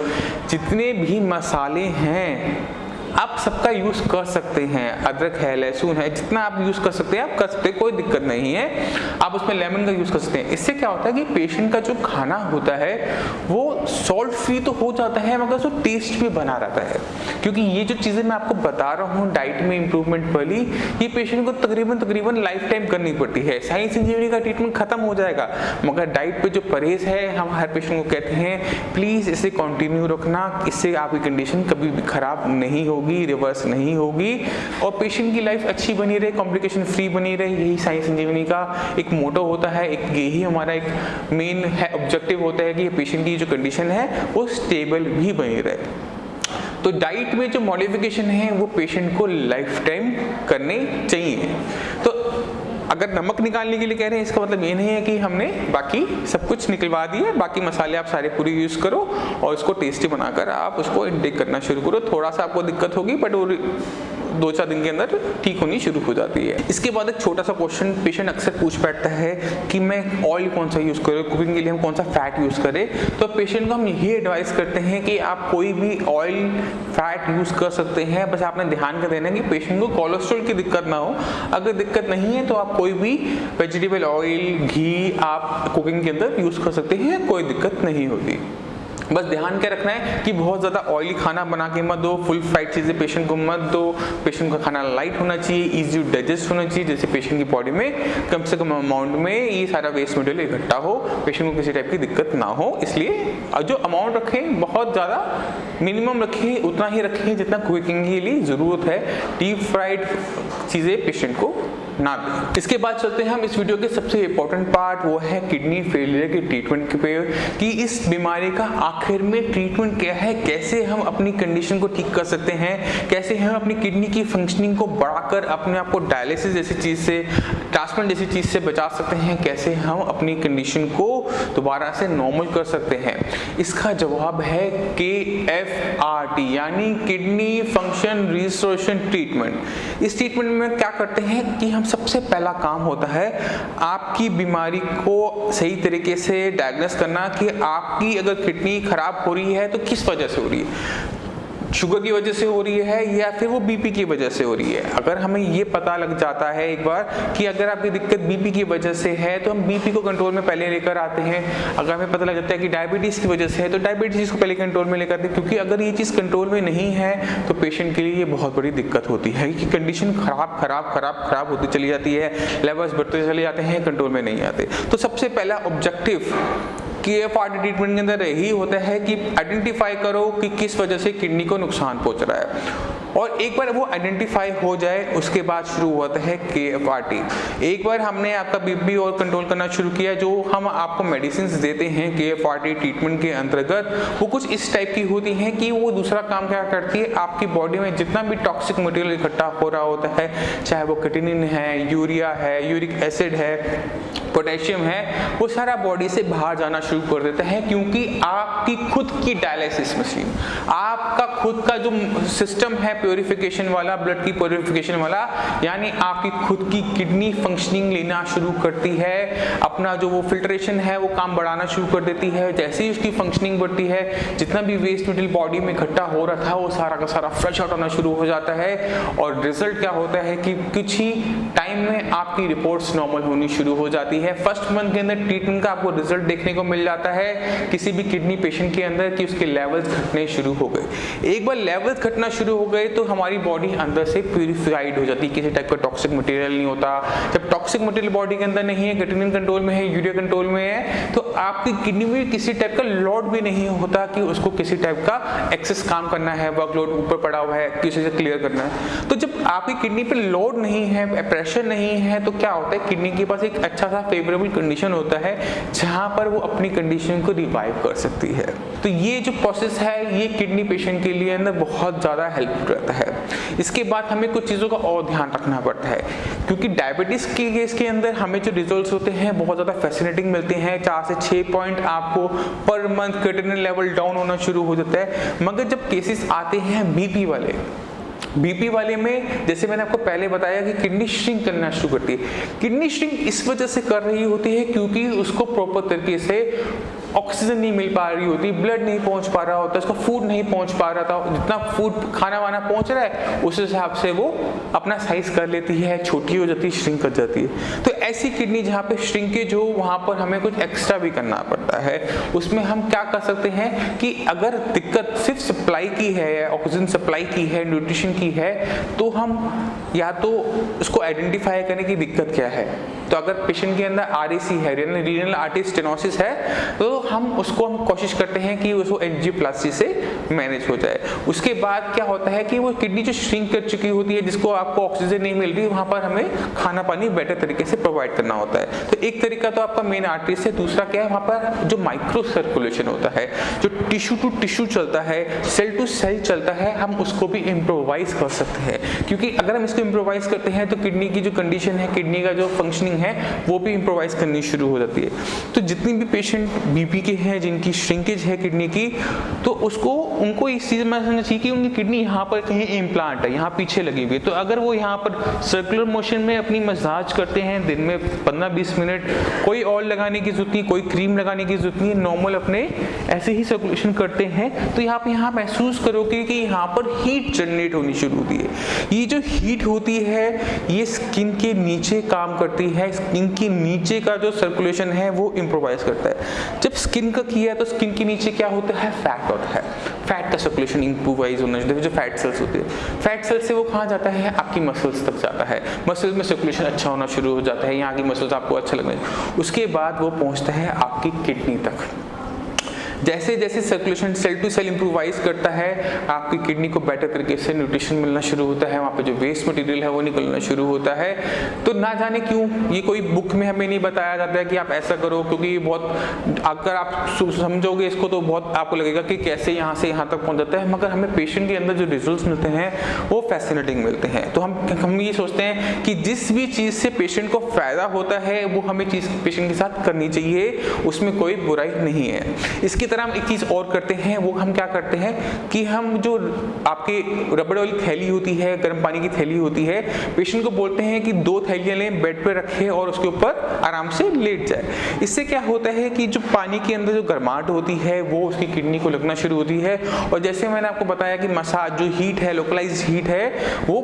जितने भी मसाले हैं आप सबका यूज कर सकते हैं, अदरक है, लहसुन है, जितना आप यूज कर सकते हैं आप कर सकते हैं, कोई दिक्कत नहीं है। आप उसमें लेमन का यूज कर सकते हैं। इससे क्या होता है कि पेशेंट का जो खाना होता है वो सॉल्ट फ्री तो हो जाता है मगर उसको टेस्ट भी बना रहता है, क्योंकि ये जो चीजें मैं आपको बता रहा हूँ डाइट में इंप्रूवमेंट वाली, ये पेशेंट को तकरीबन लाइफ टाइम करनी पड़ती है। साइंस इंजीनियरिंग का ट्रीटमेंट खत्म हो जाएगा मगर डाइट पे जो परहेज है हम हर पेशेंट को कहते हैं प्लीज इसे कंटिन्यू रखना, इससे आपकी कंडीशन कभी भी खराब नहीं होगी, रिवर्स नहीं होगी और पेशेंट की लाइफ अच्छी बनी रहे, कॉम्प्लिकेशन फ्री बनी रहे। यही साइंस इंजीनियरिंग का एक मोटो होता है, एक यही हमारा एक मेन है ऑब्जेक्टिव होता है कि पेशेंट की जो कंडीशन है वो स्टेबल भी बनी रहे। तो डाइट में जो मॉडिफिकेशन है वो पेशेंट को लाइफ टाइम करने चाहिए। तो अगर नमक निकालने के लिए कह रहे हैं इसका मतलब ये नहीं है कि हमने बाकी सब कुछ निकलवा दिया, बाकी मसाले आप सारे पूरे यूज करो और इसको टेस्टी बनाकर आप उसको इंटेक करना शुरू करो। थोड़ा सा आपको दिक्कत होगी बट वो 2-4 दिन के अंदर ठीक होनी शुरू हो जाती है। इसके बाद एक छोटा सा क्वेश्चन पेशेंट अक्सर पूछ बैठता है कि मैं ऑयल कौन सा यूज करूँ, कुकिंग के लिए हम कौन सा फैट यूज करें। तो पेशेंट को हम यही एडवाइस करते हैं कि आप कोई भी ऑयल फैट यूज कर सकते हैं, बस आपने ध्यान कर देना है कि पेशेंट को कोलेस्ट्रॉल की दिक्कत ना हो। अगर दिक्कत नहीं है तो आप कोई भी वेजिटेबल ऑयल, घी आप कुकिंग के अंदर यूज कर सकते हैं, कोई दिक्कत नहीं होगी। बस ध्यान क्या रखना है कि बहुत ज़्यादा ऑयली खाना बना के मत दो, फुल फ्राइड चीज़ें पेशेंट को मत दो। पेशेंट का खाना लाइट होना चाहिए, इजी डाइजेस्ट होना चाहिए, जैसे पेशेंट की बॉडी में कम से कम अमाउंट में ये सारा वेस्ट मटेरियल इकट्ठा हो, पेशेंट को किसी टाइप की दिक्कत ना हो। इसलिए जो अमाउंट रखें बहुत ज़्यादा मिनिमम रखें, उतना ही रखें जितना कुकिंग के लिए ज़रूरत है। डीप फ्राइड चीज़ें पेशेंट को ना दें। इसके बाद चलते हैं हम इस वीडियो के सबसे इम्पोर्टेंट पार्ट, वो है किडनी फेलियर के ट्रीटमेंट पे, कि इस बीमारी का आखिर में ट्रीटमेंट क्या है, कैसे हम अपनी कंडीशन को ठीक कर सकते हैं, कैसे हम अपनी किडनी की फंक्शनिंग को बढ़ाकर अपने आप को डायलिसिस जैसी चीज़ से, ट्रांसप्लांट जैसी चीज़ से बचा सकते हैं, कैसे हम अपनी कंडीशन को दोबारा से नॉर्मल कर सकते हैं। इसका जवाब है KFRT यानी किडनी फंक्शन रिस्टोरेशन ट्रीटमेंट। इस ट्रीटमेंट में क्या करते हैं कि हम सबसे पहला काम होता है आपकी बीमारी को सही तरीके से डायग्नोस करना कि आपकी अगर किडनी खराब हो रही है तो किस वजह से हो रही है, शुगर की वजह से हो रही है या फिर वो बीपी की वजह से हो रही है। अगर हमें ये पता लग जाता है एक बार कि अगर आपकी दिक्कत बीपी की वजह से है तो हम बीपी को कंट्रोल में पहले लेकर आते हैं। अगर हमें पता लग जाता है कि डायबिटीज़ की वजह से है तो डायबिटीज़ को पहले कंट्रोल में लेकर आते हैं, क्योंकि अगर ये चीज़ कंट्रोल में नहीं है तो पेशेंट के लिए ये बहुत बड़ी दिक्कत होती है कि कंडीशन खराब होती चली जाती है, लेवल्स बढ़ते चले जाते हैं, कंट्रोल में नहीं आते। तो सबसे पहला ऑब्जेक्टिव KFRT ट्रीटमेंट के अंदर यही होता है कि आइडेंटिफाई करो कि किस वजह से किडनी को नुकसान पहुंच रहा है, और एक बार वो आइडेंटिफाई हो जाए उसके बाद शुरू होता है KFRT। एक बार हमने आपका बीपी और कंट्रोल करना शुरू किया, जो हम आपको मेडिसिन देते हैं KFRT ट्रीटमेंट के अंतर्गत वो कुछ इस टाइप की होती हैं कि वो दूसरा काम क्या करती है, आपकी बॉडी में जितना भी टॉक्सिक मटेरियल इकट्ठा हो रहा होता है, चाहे वो क्रिएटिनिन है, यूरिया है, यूरिक एसिड है, पोटेशियम है, वो सारा बॉडी से बाहर जाना शुरू कर देता है, क्योंकि आपकी खुद की डायलिसिस मशीन, आपका खुद का जो सिस्टम है प्योरिफिकेशन वाला, ब्लड की प्योरिफिकेशन वाला, यानी आपकी खुद की किडनी फंक्शनिंग लेना शुरू करती है, अपना जो वो फिल्ट्रेशन है वो काम बढ़ाना शुरू कर देती है। जैसे ही उसकी फंक्शनिंग बढ़ती है, जितना भी वेस्ट मटेरियल बॉडी में इकट्ठा हो रहा था वो सारा का सारा फ्लश आउट होना शुरू हो जाता है, और रिजल्ट क्या होता है कि कुछ ही टाइम में आपकी रिपोर्ट्स नॉर्मल होनी शुरू हो जाती है। फर्स्ट मंथ के अंदर ट्रीटमेंट का आपको रिजल्ट देखने को मिल जाता है किसी भी किडनी पेशेंट के अंदर कि उसके लेवल्स घटने शुरू हो गए। एक बार लेवल्स घटना शुरू हो गए तो हमारी बॉडी अंदर से प्यूरिफाइड हो जाती है, किसी टाइप का टॉक्सिक मटेरियल नहीं होता। जब टॉक्सिक मटेरियल बॉडी के अंदर नहीं है, क्रिएटिनिन कंट्रोल में है, यूरिया कंट्रोल में है, तो आपकी किडनी में किसी टाइप का लोड भी नहीं होता कि उसको किसी टाइप का एक्सेस काम करना है, वर्कलोड ऊपर पड़ा हुआ है, किसी से क्लियर करना है। तो जब आपकी किडनी पे लोड नहीं है, प्रेशर नहीं है, तो क्या होता है, किडनी के पास एक अच्छा सा फेवरेबल कंडीशन होता है जहां पर वो अपनी कंडीशन को रिवाइव कर सकती है। तो ये जो प्रोसेस है ये किडनी पेशेंट के लिए अंदर बहुत ज़्यादा हेल्पफुल रहता है। इसके बाद हमें कुछ चीज़ों का और ध्यान रखना पड़ता है, क्योंकि डायबिटीज़ के केस के अंदर हमें जो रिजल्ट्स होते हैं बहुत ज़्यादा फैसिनेटिंग मिलते हैं। 4 से 6 पॉइंट आपको per month creatinine level down होना शुरू हो जाता है। मगर जब केसेस आते हैं बीपी वाले में, जैसे मैंने आपको पहले बताया कि किडनी श्रिंक करना शुरू करती है। किडनी श्रिंक इस वजह से कर रही होती है क्योंकि उसको प्रॉपर तरीके से ऑक्सीजन नहीं मिल पा रही होती, ब्लड नहीं पहुंच पा रहा होता, उसका फूड नहीं पहुंच पा रहा था, जितना फूड खाना वाना पहुंच रहा है उस हिसाब से वो अपना साइज कर लेती है, छोटी हो जाती है, श्रिंक कर जाती है। तो ऐसी किडनी जहाँ पे श्रिंकेज हो वहाँ पर हमें कुछ एक्स्ट्रा भी करना पड़ता है। उसमें हम क्या कर सकते हैं कि अगर दिक्कत सिर्फ सप्लाई की है, ऑक्सीजन सप्लाई की है, न्यूट्रिशन की है, तो हम या तो उसको आइडेंटिफाई करें कि दिक्कत क्या है। तो अगर पेशेंट के अंदर आरएसी है, रीनल आर्टरी स्टेनोसिस है, तो हम कोशिश करते हैं कि उसको एंजियोप्लास्टी से मैनेज हो जाए। उसके बाद क्या होता है कि वो किडनी जो श्रिंक कर चुकी होती है, जिसको आपको ऑक्सीजन नहीं मिल रही, वहाँ पर हमें खाना पानी बेटर तरीके से प्रोवाइड करना होता है। तो एक तरीका तो आपका मेन आर्टरी से, दूसरा क्या है, वहाँ पर जो माइक्रो सर्कुलेशन होता है, जो टिश्यू टू टिश्यू चलता है, सेल टू सेल चलता है, हम उसको भी इम्प्रोवाइज कर सकते हैं। क्योंकि अगर हम इसको इम्प्रोवाइज करते हैं तो किडनी की जो कंडीशन है, किडनी का जो फंक्शनिंग है, वो भी इम्प्रोवाइज करनी शुरू हो जाती है। तो जितनी भी पेशेंट बीपी के हैं, जिनकी श्रिंकेज है किडनी की, तो उनको इस चीज में समझना चाहिए कि उनकी किडनी यहाँ पर कहीं इम्प्लांट है, यहाँ पीछे लगी हुई है। तो अगर वो यहाँ पर सर्कुलर मोशन में अपनी मसाज करते हैं दिन में 15-20 मिनट, कोई ऑयल लगाने की जरूरत नहीं, कोई क्रीम लगाने की जरूरत नहीं, नॉर्मल अपने ऐसे ही सर्कुलेशन करते हैं, तो यहाँ महसूस करोगे कि यहाँ पर हीट जनरेट होनी शुरू होती है। ये जो हीट होती है, ये स्किन के नीचे काम करती है, स्किन के नीचे का जो सर्कुलेशन है वो इम्प्रोवाइज करता है। जब स्किन का किया है तो स्किन के नीचे क्या होता है, फैट होता है। फैट का सर्कुलेशन इम्प्रोवाइज होना चाहिए। जो फैट सेल्स होते हैं, फैट सेल्स से वो कहाँ जाता है, आपकी मसल्स तक जाता है, मसल्स में सर्कुलेशन अच्छा होना शुरू हो जाता है, यहाँ की मसल्स आपको अच्छा लगने, उसके बाद वो पहुँचता है आपकी किडनी तक। जैसे जैसे circulation cell to cell improvise करता है, आपकी किडनी को बेटर तरीके से न्यूट्रिशन मिलना शुरू होता है, वहाँ पे जो वेस्ट मटेरियल है वो निकलना शुरू होता है। तो ना जाने क्यों ये कोई बुक में हमें नहीं बताया जाता है कि आप ऐसा करो, क्योंकि ये बहुत, अगर आप समझोगे इसको तो बहुत आपको लगेगा कि कैसे यहाँ से यहाँ तक पहुँच जाता है, मगर हमें पेशेंट के अंदर जो रिजल्ट मिलते हैं वो फैसिनेटिंग मिलते हैं। तो हम ये सोचते हैं कि जिस भी चीज़ से पेशेंट को फायदा होता है वो हमें चीज़ पेशेंट के साथ करनी चाहिए, उसमें कोई बुराई नहीं है। इसकी तरह हम एक चीज और करते हैं, वो हम क्या करते हैं कि हम जो आपके रबड़ वाली थैली होती है, गर्म पानी की थैली होती है, पेशेंट को बोलते हैं कि 2 थैलियां लें, बेड पे रखें और उसके ऊपर आराम से लेट जाए। इससे क्या होता है कि जो पानी के अंदर जो गर्माहट होती है वो उसकी किडनी को लगना शुरू होती है, और जैसे मैंने आपको बताया कि मसाज जो हीट है, लोकलाइज हीट है, वो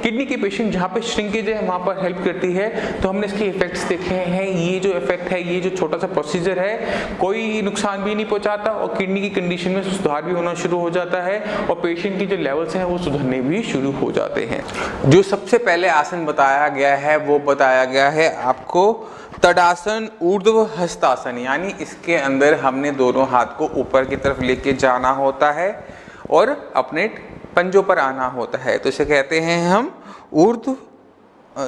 किडनी के पेशेंट जहाँ पे श्रिंकेज है वहाँ पर हेल्प करती है। तो हमने इसके इफेक्ट्स देखे हैं। ये जो इफेक्ट है, ये जो छोटा सा प्रोसीजर है, कोई नुकसान भी नहीं पहुँचाता और किडनी की कंडीशन में सुधार भी होना शुरू हो जाता है और पेशेंट की जो लेवल्स हैं वो सुधरने भी शुरू हो जाते हैं। जो सबसे पहले आसन बताया गया है वो बताया गया है आपको तड़ासन ऊर्ध्व हस्तासन, यानी इसके अंदर हमने दोनों हाथ को ऊपर की तरफ लेके जाना होता है और अपने पंजों पर आना होता है। तो इसे कहते हैं हम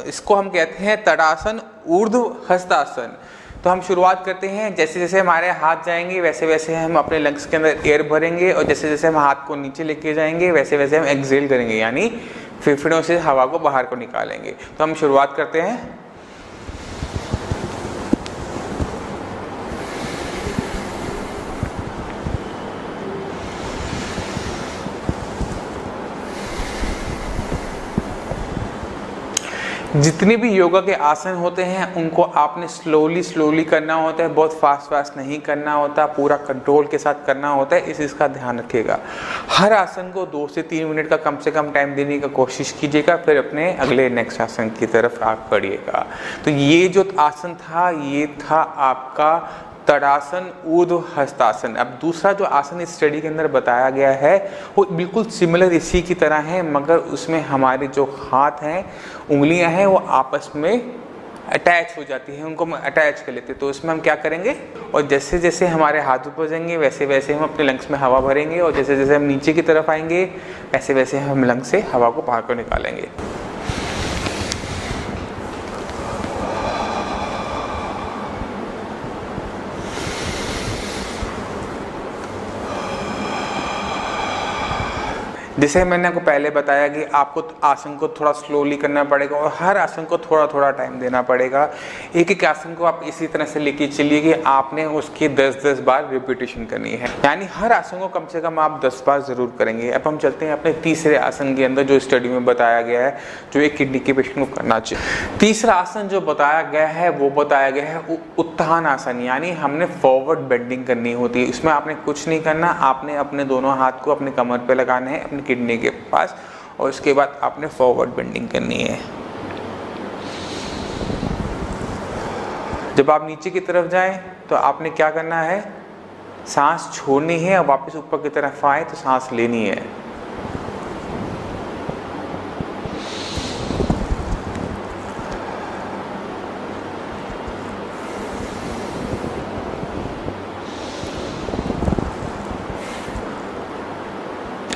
इसको हम कहते हैं तड़ासन ऊर्ध्व हस्तासन। तो हम शुरुआत करते हैं, जैसे जैसे हमारे हाथ जाएंगे वैसे वैसे हम अपने लंग्स के अंदर एयर भरेंगे, और जैसे जैसे हम हाथ को नीचे लेके जाएंगे वैसे वैसे हम एक्सहेल करेंगे, यानी फेफड़ों से हवा को बाहर को निकालेंगे। तो हम शुरुआत करते हैं। जितने भी योगा के आसन होते हैं उनको आपने स्लोली करना होता है, बहुत फास्ट नहीं करना होता, पूरा कंट्रोल के साथ करना होता है। इस चीज़ का ध्यान रखिएगा। हर आसन को 2 से 3 मिनट का कम से कम टाइम देने की कोशिश कीजिएगा, फिर अपने अगले नेक्स्ट आसन की तरफ आप बढ़िएगा। तो ये जो आसन था ये था आपका तड़ासन ऊर्ध्व हस्तासन। अब दूसरा जो आसन इस स्टडी के अंदर बताया गया है वो बिल्कुल सिमिलर इसी की तरह है, मगर उसमें हमारे जो हाथ हैं, उंगलियां हैं, वो आपस में अटैच हो जाती हैं, उनको हम अटैच कर लेते हैं। तो उसमें हम क्या करेंगे, और जैसे जैसे हमारे हाथ ऊपर जाएंगे वैसे वैसे हम अपने लंग्स में हवा भरेंगे, और जैसे जैसे हम नीचे की तरफ आएंगे वैसे वैसे हम लंग्स से हवा को बाहर को निकालेंगे। जैसे मैंने आपको पहले बताया कि आपको आसन को थोड़ा स्लोली करना पड़ेगा और हर आसन को थोड़ा थोड़ा टाइम देना पड़ेगा। एक एक आसन को आप इसी तरह से लेके चलिए कि आपने उसकी 10-10 बार रिपीटेशन करनी है, यानी हर आसन को कम से कम आप 10 बार जरूर करेंगे। अब हम चलते हैं अपने तीसरे आसन के अंदर जो स्टडी में बताया गया है, जो एक किडनी के पेशेंट को करना चाहिए। तीसरा आसन जो बताया गया है वो बताया गया है उत्थान आसन, यानी हमने फॉरवर्ड बेंडिंग करनी होती है। इसमें आपने कुछ नहीं करना, आपने अपने दोनों हाथ को अपने कमर पे लगाना है अपनी किडनी के पास, और उसके बाद आपने फॉरवर्ड बेंडिंग करनी है। जब आप नीचे की तरफ जाएं तो आपने क्या करना है, सांस छोड़नी है और वापस ऊपर की तरफ आए तो सांस लेनी है।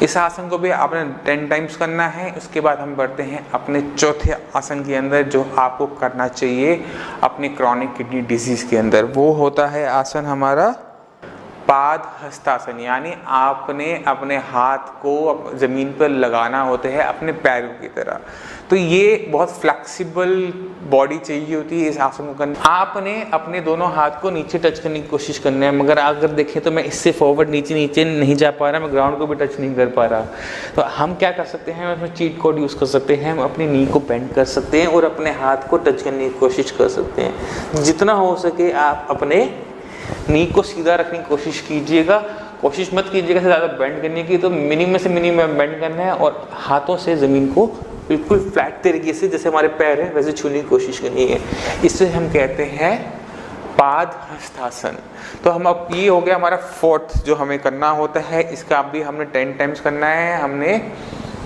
इस आसन को भी आपने 10 टाइम्स करना है। उसके बाद हम बढ़ते हैं अपने चौथे आसन के अंदर जो आपको करना चाहिए अपनी क्रॉनिक किडनी डिजीज के अंदर। वो होता है आसन हमारा पाद हस्तासन, यानी आपने अपने हाथ को जमीन पर लगाना होता है अपने पैरों की तरह। तो ये बहुत फ्लेक्सिबल बॉडी चाहिए होती है इस आसन को करने। आपने अपने दोनों हाथ को नीचे टच करने की कोशिश करनी है, मगर अगर देखें तो मैं इससे फॉरवर्ड नीचे नहीं जा पा रहा, मैं ग्राउंड को भी टच नहीं कर पा रहा। तो हम क्या कर सकते हैं, उसमें चीट कोड यूज़ कर सकते हैं। हम अपनी नी को बेंड कर सकते हैं और अपने हाथ को टच करने की कोशिश कर सकते हैं। जितना हो सके आप अपने नी को सीधा रखने की कोशिश कीजिएगा। कोशिश मत कीजिएगा ज़्यादा बेंड करने की, तो मिनिमम से मिनिमम बेंड करना है और हाथों से ज़मीन को बिल्कुल फ्लैट तरीके से जैसे हमारे पैर है वैसे छूने की कोशिश करनी है। इससे हम कहते हैं पाद हस्तासन। तो हम अब ये हो गया हमारा फोर्थ जो हमें करना होता है। इसका भी हमने 10 टाइम्स करना है। हमने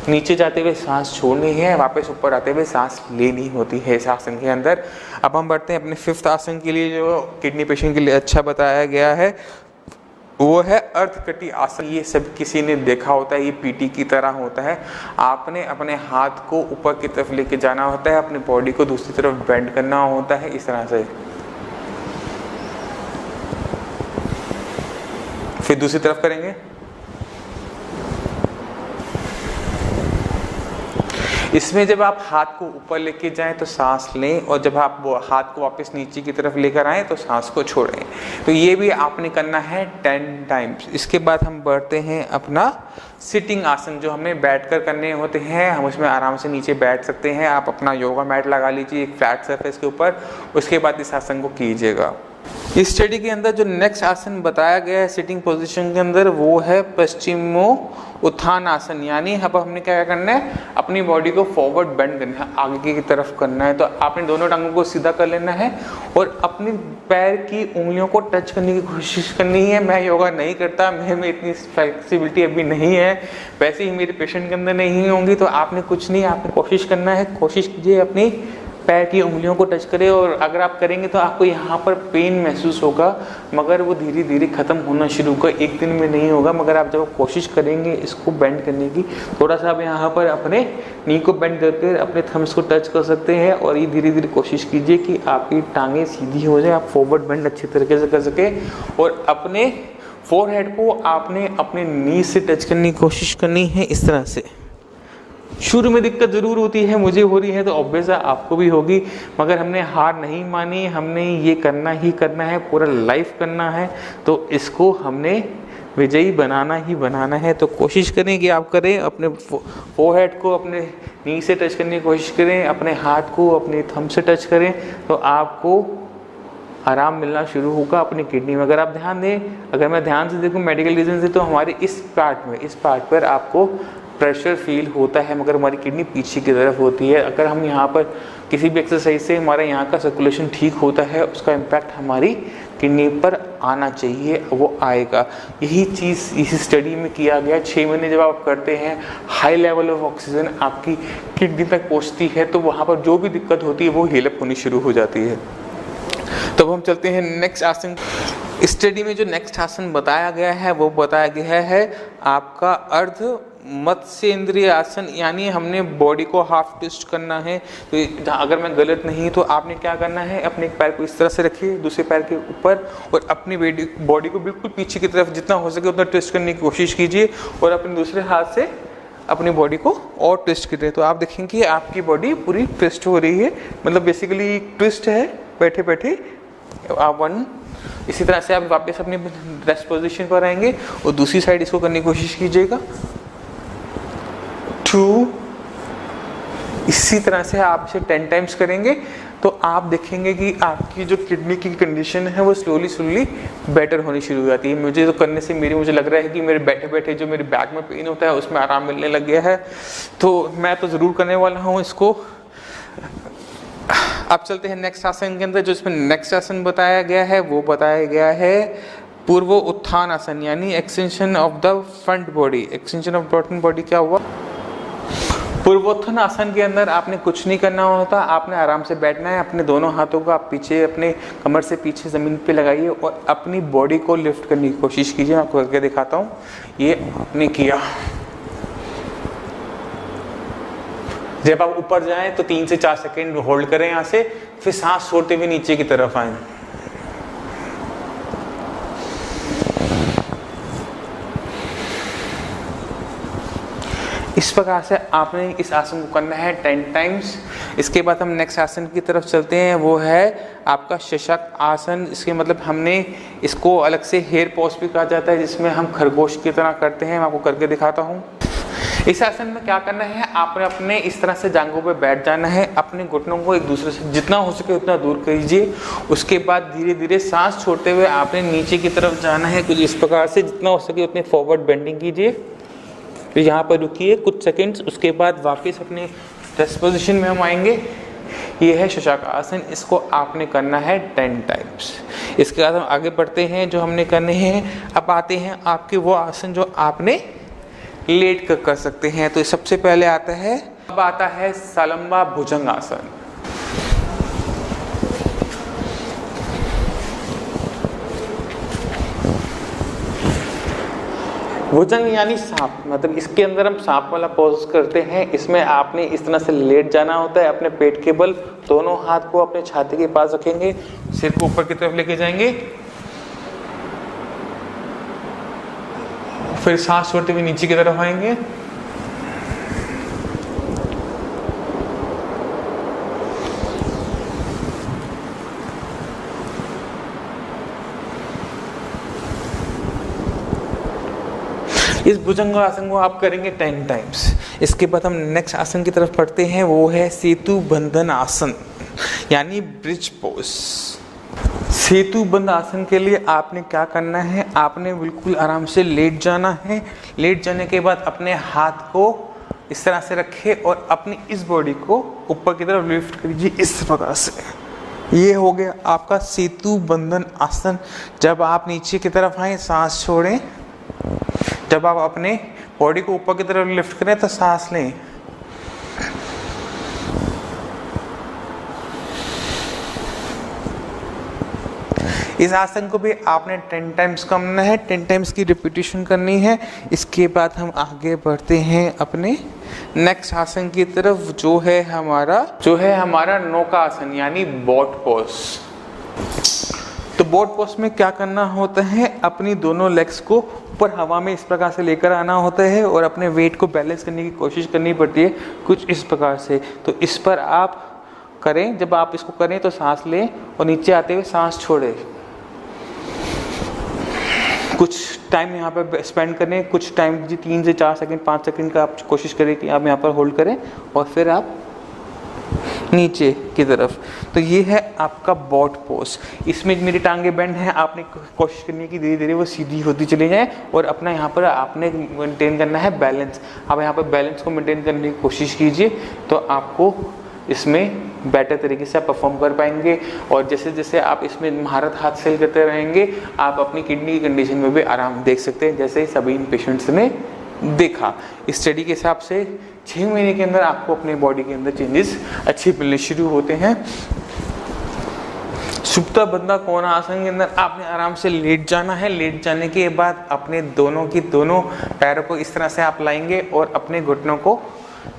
नीचे जाते हुए सांस छोड़नी है, वापस ऊपर आते हुए सांस लेनी होती है इस आसन के अंदर। अब हम बढ़ते हैं अपने 5th आसन के लिए जो किडनी पेशेंट के लिए अच्छा बताया गया है, वो है अर्धकटी आसन। ये सब किसी ने देखा होता है, ये पीटी की तरह होता है। आपने अपने हाथ को ऊपर की तरफ लेके जाना होता है, अपनी बॉडी को दूसरी तरफ बेंड करना होता है इस तरह से। फिर दूसरी तरफ करेंगे। इसमें जब आप हाथ को ऊपर लेके जाएं तो सांस लें, और जब आप वो हाथ को वापस नीचे की तरफ लेकर आएं तो सांस को छोड़ें। तो ये भी आपने करना है 10 टाइम्स। इसके बाद हम बढ़ते हैं अपना सिटिंग आसन, जो हमें बैठकर करने होते हैं। हम उसमें आराम से नीचे बैठ सकते हैं। आप अपना योगा मैट लगा लीजिए एक फ्लैट सरफेस के ऊपर, उसके बाद इस आसन को कीजिएगा। इस स्टडी के अंदर जो नेक्स्ट आसन बताया गया है सिटिंग पोजीशन के अंदर, वो है पश्चिमो उत्थान आसन, यानी अब हमने क्या करना है, अपनी बॉडी को फॉरवर्ड बेंड करना है, आगे की तरफ करना है। तो आपने दोनों टांगों को सीधा कर लेना है और अपने पैर की उंगलियों को टच करने की कोशिश करनी है। मैं योगा नहीं करता, में इतनी फ्लेक्सिबिलिटी अभी नहीं है, वैसे ही मेरे पेशेंट के अंदर नहीं होंगी। तो आपने कुछ नहीं, आपने कोशिश करना है, कोशिश कीजिए अपनी पैर की उंगलियों को टच करें। और अगर आप करेंगे तो आपको यहाँ पर पेन महसूस होगा, मगर वो धीरे धीरे ख़त्म होना शुरू होगा, एक दिन में नहीं होगा। मगर आप जब कोशिश करेंगे इसको बेंड करने की, थोड़ा सा आप यहाँ पर अपने नी को बेंड करके अपने थम्स को टच कर सकते हैं, और ये धीरे धीरे कोशिश कीजिए कि आपकी टांगें सीधी हो जाए, आप फॉरवर्ड बेंड अच्छी तरीके से कर सके। और अपने फोरहेड को आपने अपने नी से टच करने की कोशिश करनी है इस तरह से। शुरू में दिक्कत ज़रूर होती है, मुझे हो रही है तो ऑब्वियस है आपको भी होगी, मगर हमने हार नहीं मानी, हमने ये करना ही करना है, पूरा लाइफ करना है। तो इसको हमने विजयी बनाना ही बनाना है। तो कोशिश करें कि आप करें, अपने फोरहेड को अपने नी से टच करने की कोशिश करें, अपने हाथ को अपने थंब से टच करें, तो आपको आराम मिलना शुरू होगा अपनी किडनी में। अगर आप ध्यान दें, अगर मैं ध्यान से देखूं मेडिकल रीजन से, तो हमारे इस पार्ट पर आपको प्रेशर फील होता है, मगर हमारी किडनी पीछे की तरफ होती है। अगर हम यहाँ पर किसी भी एक्सरसाइज से हमारे यहाँ का सर्कुलेशन ठीक होता है, उसका इम्पैक्ट हमारी किडनी पर आना चाहिए, वो आएगा। यही चीज़ इस स्टडी में किया गया। 6 महीने जब आप करते हैं, हाई लेवल ऑफ ऑक्सीजन आपकी किडनी तक पहुँचती है, तो वहाँ पर जो भी दिक्कत होती है वो हील अप होनी शुरू हो जाती है। तो हम चलते हैं नेक्स्ट आसन। स्टडी में जो नेक्स्ट आसन बताया गया है वो बताया गया है आपका अर्ध मत्स्येंद्रिय आसन, यानी हमने बॉडी को हाफ ट्विस्ट करना है। तो अगर मैं गलत नहीं तो आपने क्या करना है, अपने एक पैर को इस तरह से रखिए दूसरे पैर के ऊपर, और अपनी बॉडी को बिल्कुल पीछे की तरफ जितना हो सके उतना ट्विस्ट करने की कोशिश कीजिए, और अपने दूसरे हाथ से अपनी बॉडी को और ट्विस्ट कर रहे हैं। तो आप देखेंगे कि आपकी बॉडी पूरी ट्विस्ट हो रही है, मतलब बेसिकली ट्विस्ट है बैठे बैठे आप 1। इसी तरह से आप वापस अपनी रेस्ट पोजीशन पर आएंगे और दूसरी साइड इसको करने की कोशिश कीजिएगा 2। इसी तरह से आप इसे 10 टाइम्स करेंगे तो आप देखेंगे कि आपकी जो किडनी की कंडीशन है वो स्लोली बेटर होनी शुरू हो जाती है। मुझे तो करने से मुझे लग रहा है कि मेरे बैठे बैठे जो मेरे बैक में पेन होता है उसमें आराम मिलने लग गया है। तो मैं तो ज़रूर करने वाला हूँ इसको। अब चलते हैं नेक्स्ट आसन के अंदर। जो इसमें नेक्स्ट आसन बताया गया है वो बताया गया है पूर्व उत्थान आसन, यानी extension of the front body. Extension of front body क्या हुआ? पूर्वोत्थान आसन के अंदर आपने कुछ नहीं करना होता, आपने आराम से बैठना है। अपने दोनों हाथों को आप पीछे अपने कमर से पीछे ज़मीन पे लगाइए और अपनी बॉडी को लिफ्ट करने की कोशिश कीजिए। मैं आपको करके दिखाता हूँ। ये आपने किया, जब आप ऊपर जाएं तो 3 से 4 सेकेंड होल्ड करें यहाँ से, फिर सांस छोड़ते हुए नीचे की तरफ आए। इस प्रकार से आपने इस आसन को करना है 10 टाइम्स। इसके बाद हम नेक्स्ट आसन की तरफ चलते हैं, वो है आपका शशक आसन। इसके मतलब हमने इसको अलग से हेयर पोज भी कहा जाता है, जिसमें हम खरगोश की तरह करते हैं। मैं आपको करके दिखाता हूँ। इस आसन में क्या करना है, आपने अपने इस तरह से जांघों पे बैठ जाना है, अपने घुटनों को एक दूसरे से जितना हो सके उतना दूर कीजिए। उसके बाद धीरे धीरे सांस छोड़ते हुए आपने नीचे की तरफ जाना है, कुछ इस प्रकार से, जितना हो सके उतने फॉरवर्ड बेंडिंग कीजिए। फिर यहाँ पर रुकिए कुछ सेकंड्स, उसके बाद वापस अपने रेस्ट पोजीशन में हम आएंगे। ये है शशक आसन, इसको आपने करना है 10 टाइम्स। इसके बाद हम आगे बढ़ते हैं, जो हमने करने हैं। अब आते हैं आपके वो आसन जो आपने लेट कर सकते हैं। तो सबसे पहले आता है, अब आता है सालंबा भुजंग आसन। भुजंग यानी सांप, मतलब इसके अंदर हम सांप वाला पोज करते हैं। इसमें आपने इस तरह से लेट जाना होता है, अपने पेट के बल दोनों हाथ को अपने छाती के पास रखेंगे, सिर को ऊपर की तरफ लेके जाएंगे, फिर सांस छोड़ते हुए नीचे की तरफ आएंगे। इस भुजंग आसन को आप करेंगे 10 टाइम्स। इसके बाद हम नेक्स्ट आसन की तरफ पढ़ते हैं, वो है सेतु बंधन आसन, यानी ब्रिज पोज। सेतु बंध आसन के लिए आपने क्या करना है, आपने बिल्कुल आराम से लेट जाना है। लेट जाने के बाद अपने हाथ को इस तरह से रखें और अपनी इस बॉडी को ऊपर की तरफ लिफ्ट कीजिए इस प्रकार से। ये हो गया आपका सेतु बंधन आसन। जब आप नीचे की तरफ आए सांस छोड़ें, जब आप अपने बॉडी को ऊपर की तरफ लिफ्ट करें तो सांस लें। इस आसन को भी आपने 10 टाइम्स करना है, 10 टाइम्स की रिपीटेशन करनी है। इसके बाद हम आगे बढ़ते हैं अपने नेक्स्ट आसन की तरफ, जो है हमारा नौका आसन, यानी बोट पोज। तो बोट पोज में क्या करना होता है, अपनी दोनों लेग्स को ऊपर हवा में इस प्रकार से लेकर आना होता है और अपने वेट को बैलेंस करने की कोशिश करनी पड़ती है कुछ इस प्रकार से। तो इस पर आप करें, जब आप इसको करें तो सांस लें और नीचे आते हुए सांस छोड़ें। कुछ टाइम यहाँ पर स्पेंड करें, कुछ टाइम 3 से 4 सेकंड 5 सेकंड का आप कोशिश करें कि आप यहाँ पर होल्ड करें और फिर आप नीचे की तरफ। तो ये है आपका बोट पोज। इसमें मेरी टांगे बेंड हैं, आपने कोशिश करनी है कि धीरे धीरे वो सीधी होती चली जाए और अपना यहाँ पर आपने मेंटेन करना है बैलेंस। आप यहाँ पर बैलेंस को मेंटेन करने की कोशिश कीजिए तो आपको इसमें बेटर तरीके से आप परफॉर्म कर पाएंगे। और जैसे जैसे आप इसमें महारत हासिल करते रहेंगे, आप अपनी किडनी की कंडीशन में भी आराम देख सकते हैं, जैसे सभी पेशेंट्स ने देखा। इस स्टडी के हिसाब से 6 महीने के अंदर आपको अपने बॉडी के अंदर चेंजेस अच्छे मिलने शुरू होते हैं। सुप्ता बंधा कोना आसन के अंदर आपने आराम से लेट जाना है। लेट जाने के बाद अपने दोनों पैरों को इस तरह से आप लाएंगे और अपने घुटनों को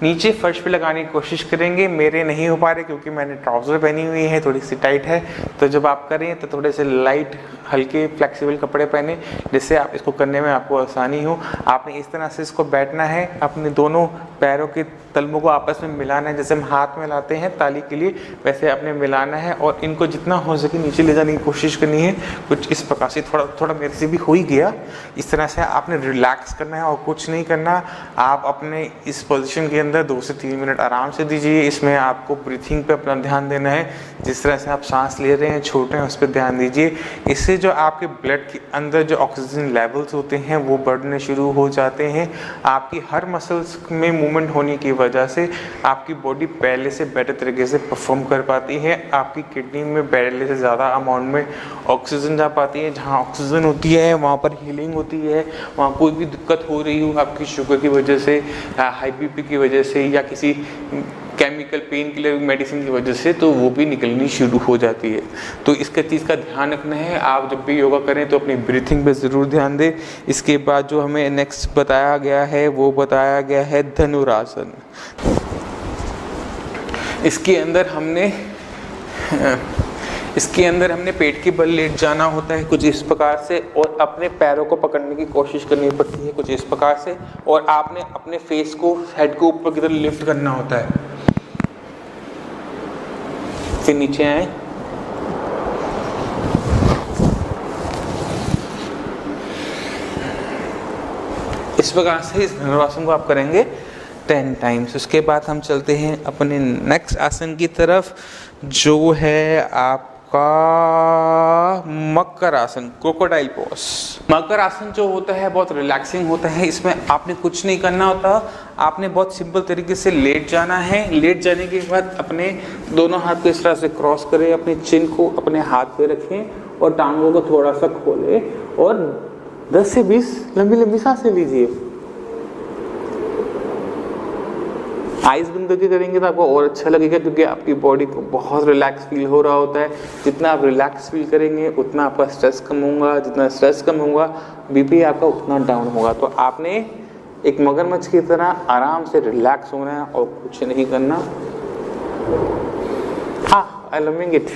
नीचे फर्श पे लगाने की कोशिश करेंगे। मेरे नहीं हो पा रहे क्योंकि मैंने ट्राउज़र पहनी हुई है, थोड़ी सी टाइट है। तो जब आप करें तो थोड़े से लाइट हल्के फ्लेक्सिबल कपड़े पहने, जिससे आप इसको करने में आपको आसानी हो। आपने इस तरह से इसको बैठना है, अपने दोनों पैरों के तलवों को आपस में मिलाना है, जैसे हम हाथ में लाते हैं ताली के लिए, वैसे आपने मिलाना है और इनको जितना हो सके नीचे ले जाने की कोशिश करनी है। कुछ इस प्रकार से, थोड़ा थोड़ा मेरे से भी हो ही गया। इस तरह से आपने रिलैक्स करना है और कुछ नहीं करना। आप अपने इस पोजीशन के अंदर 2 से 3 मिनट आराम से दीजिए। इसमें आपको ब्रीथिंग पे अपना ध्यान देना है, जिस तरह से आप सांस ले रहे हैं, छोड़ रहे हैं, उस पर ध्यान दीजिए। इससे जो आपके ब्लड के अंदर जो ऑक्सीजन लेवल्स होते हैं वो बढ़ने शुरू हो जाते हैं। आपकी हर मसल्स में मूवमेंट होने की वजह से आपकी बॉडी पहले से बेटर तरीके से परफॉर्म कर पाती है। आपकी किडनी में पहले से ज़्यादा अमाउंट में ऑक्सीजन जा पाती है। जहाँ ऑक्सीजन होती है वहाँ पर हीलिंग होती है। वहाँ कोई भी दिक्कत हो रही हो आपकी शुगर की वजह से, हाई बीपी की वजह से या किसी केमिकल पेन किलर मेडिसिन की वजह से, तो वो भी निकलनी शुरू हो जाती है। तो इसका चीज़ का ध्यान रखना है। आप जब भी योगा करें तो अपनी ब्रीथिंग पे ज़रूर ध्यान दें। इसके बाद जो हमें नेक्स्ट बताया गया है वो बताया गया है धनुरासन। इसके अंदर हमने पेट के बल लेट जाना होता है कुछ इस प्रकार से, और अपने पैरों को पकड़ने की कोशिश करनी पड़ती है कुछ इस प्रकार से, और आपने अपने फेस को, हेड को ऊपर की तरफ लिफ्ट करना होता है। फिर नीचे आए, इस प्रकार से इस धनुरासन को आप करेंगे 10 टाइम्स। उसके बाद हम चलते हैं अपने नेक्स्ट आसन की तरफ, जो है आपका मकर आसन, क्रोकोडाइल पोज। मकर आसन जो होता है बहुत रिलैक्सिंग होता है। इसमें आपने कुछ नहीं करना होता, आपने बहुत सिंपल तरीके से लेट जाना है। लेट जाने के बाद अपने दोनों हाथ को इस तरह से क्रॉस करें, अपने चिन को अपने हाथ पे रखें और टांगों को थोड़ा सा खोलें और 10 से 20 लंबी लंबी सांसें लीजिए। आइज बंद करके करेंगे तो आपको और अच्छा लगेगा, क्योंकि आपकी बॉडी को बहुत रिलैक्स फील हो रहा होता है। जितना आप रिलैक्स फील करेंगे उतना आपका स्ट्रेस कम होगा, जितना स्ट्रेस कम होगा बीपी आपका उतना डाउन होगा। तो आपने एक मगरमच्छ की तरह आराम से रिलैक्स होना है और कुछ नहीं करना। हाँ, आई लविंग इट।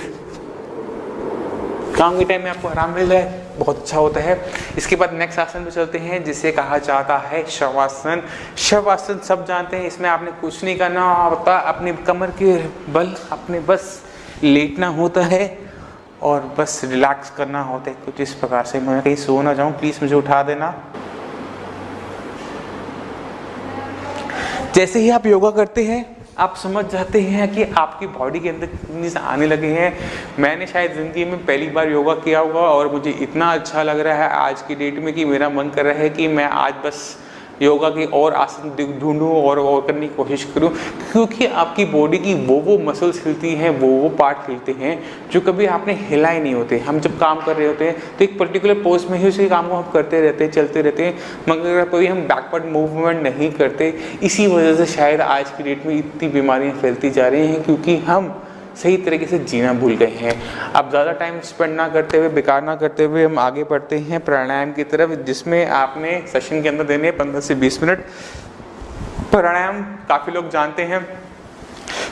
काम के टाइम में आपको आराम मिल रहा है, बहुत अच्छा होता है। इसके बाद नेक्स्ट आसन पे चलते हैं, जिसे कहा जाता है शवासन। शवासन सब जानते हैं, इसमें आपने कुछ नहीं करना होता, अपने कमर के बल अपने बस लेटना होता है और बस रिलैक्स करना होता है कुछ इस प्रकार से। मैं कहीं सो ना जाऊं, प्लीज मुझे उठा देना। जैसे ही आप योगा करते हैं आप समझ जाते हैं कि आपकी बॉडी के अंदर कितनी आने लगे हैं। मैंने शायद ज़िंदगी में पहली बार योगा किया होगा और मुझे इतना अच्छा लग रहा है आज की डेट में कि मेरा मन कर रहा है कि मैं आज बस योगा की और आसन ढूंढूं और करने की कोशिश करूं, क्योंकि आपकी बॉडी की वो मसल्स हिलती हैं, वो पार्ट हिलते हैं जो कभी आपने हिला ही नहीं होते। हम जब काम कर रहे होते हैं तो एक पर्टिकुलर पोज में ही उसी काम को हम करते रहते हैं, चलते रहते हैं, मगर कभी हम बैकवर्ड मूवमेंट नहीं करते। इसी वजह से शायद आज की डेट में इतनी बीमारियाँ फैलती जा रही हैं, क्योंकि हम सही तरीके से जीना भूल गए हैं। अब ज़्यादा टाइम स्पेंड ना करते हुए, बेकार ना करते हुए हम आगे बढ़ते हैं प्राणायाम की तरफ, जिसमें आपने सेशन के अंदर देने 15 से 20 मिनट। प्राणायाम काफ़ी लोग जानते हैं,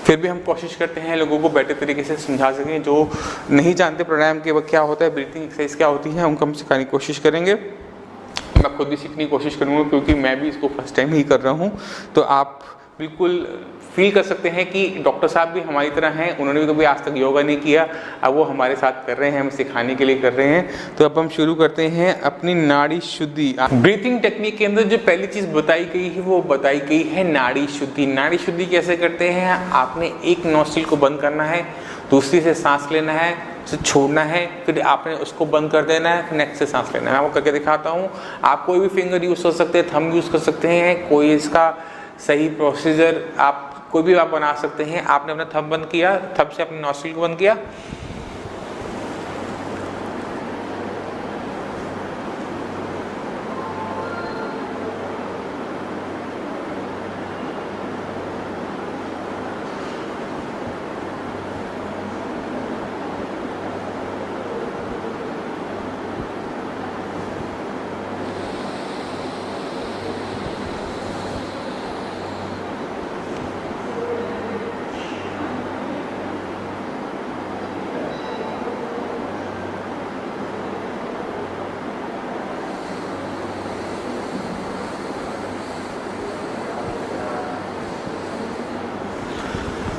फिर भी हम कोशिश करते हैं लोगों को बेटर तरीके से समझा सकें। जो नहीं जानते प्राणायाम के वक्त क्या होता है, ब्रीथिंग एक्सरसाइज क्या होती है, उनको हम सिखाने की कोशिश करेंगे। मैं खुद भी सीखने की कोशिश करूँगा, क्योंकि मैं भी इसको फर्स्ट टाइम ही कर रहा हूँ। तो आप बिल्कुल फील कर सकते हैं कि डॉक्टर साहब भी हमारी तरह हैं, उन्होंने भी कभी आज तक योगा नहीं किया, अब वो हमारे साथ कर रहे हैं, हम सिखाने के लिए कर रहे हैं। तो अब हम शुरू करते हैं अपनी नाड़ी शुद्धि। ब्रीथिंग टेक्निक के अंदर जो पहली चीज़ बताई गई है वो बताई गई है नाड़ी शुद्धि। नाड़ी शुद्धि कैसे करते हैं, आपने एक नोस्ट्रिल को बंद करना है, दूसरी से सांस लेना है, उसे छोड़ना है, फिर आपने उसको बंद कर देना है, फिर नेक्स्ट से सांस लेना है। मैं आपको करके दिखाता हूँ। आप कोई भी फिंगर यूज़ कर सकते हैं, थंब यूज़ कर सकते हैं, कोई इसका सही प्रोसीजर आप कोई भी आप बना सकते हैं। आपने अपना थंब बंद किया, थंब से अपने नॉस्ट्रिल को बंद किया,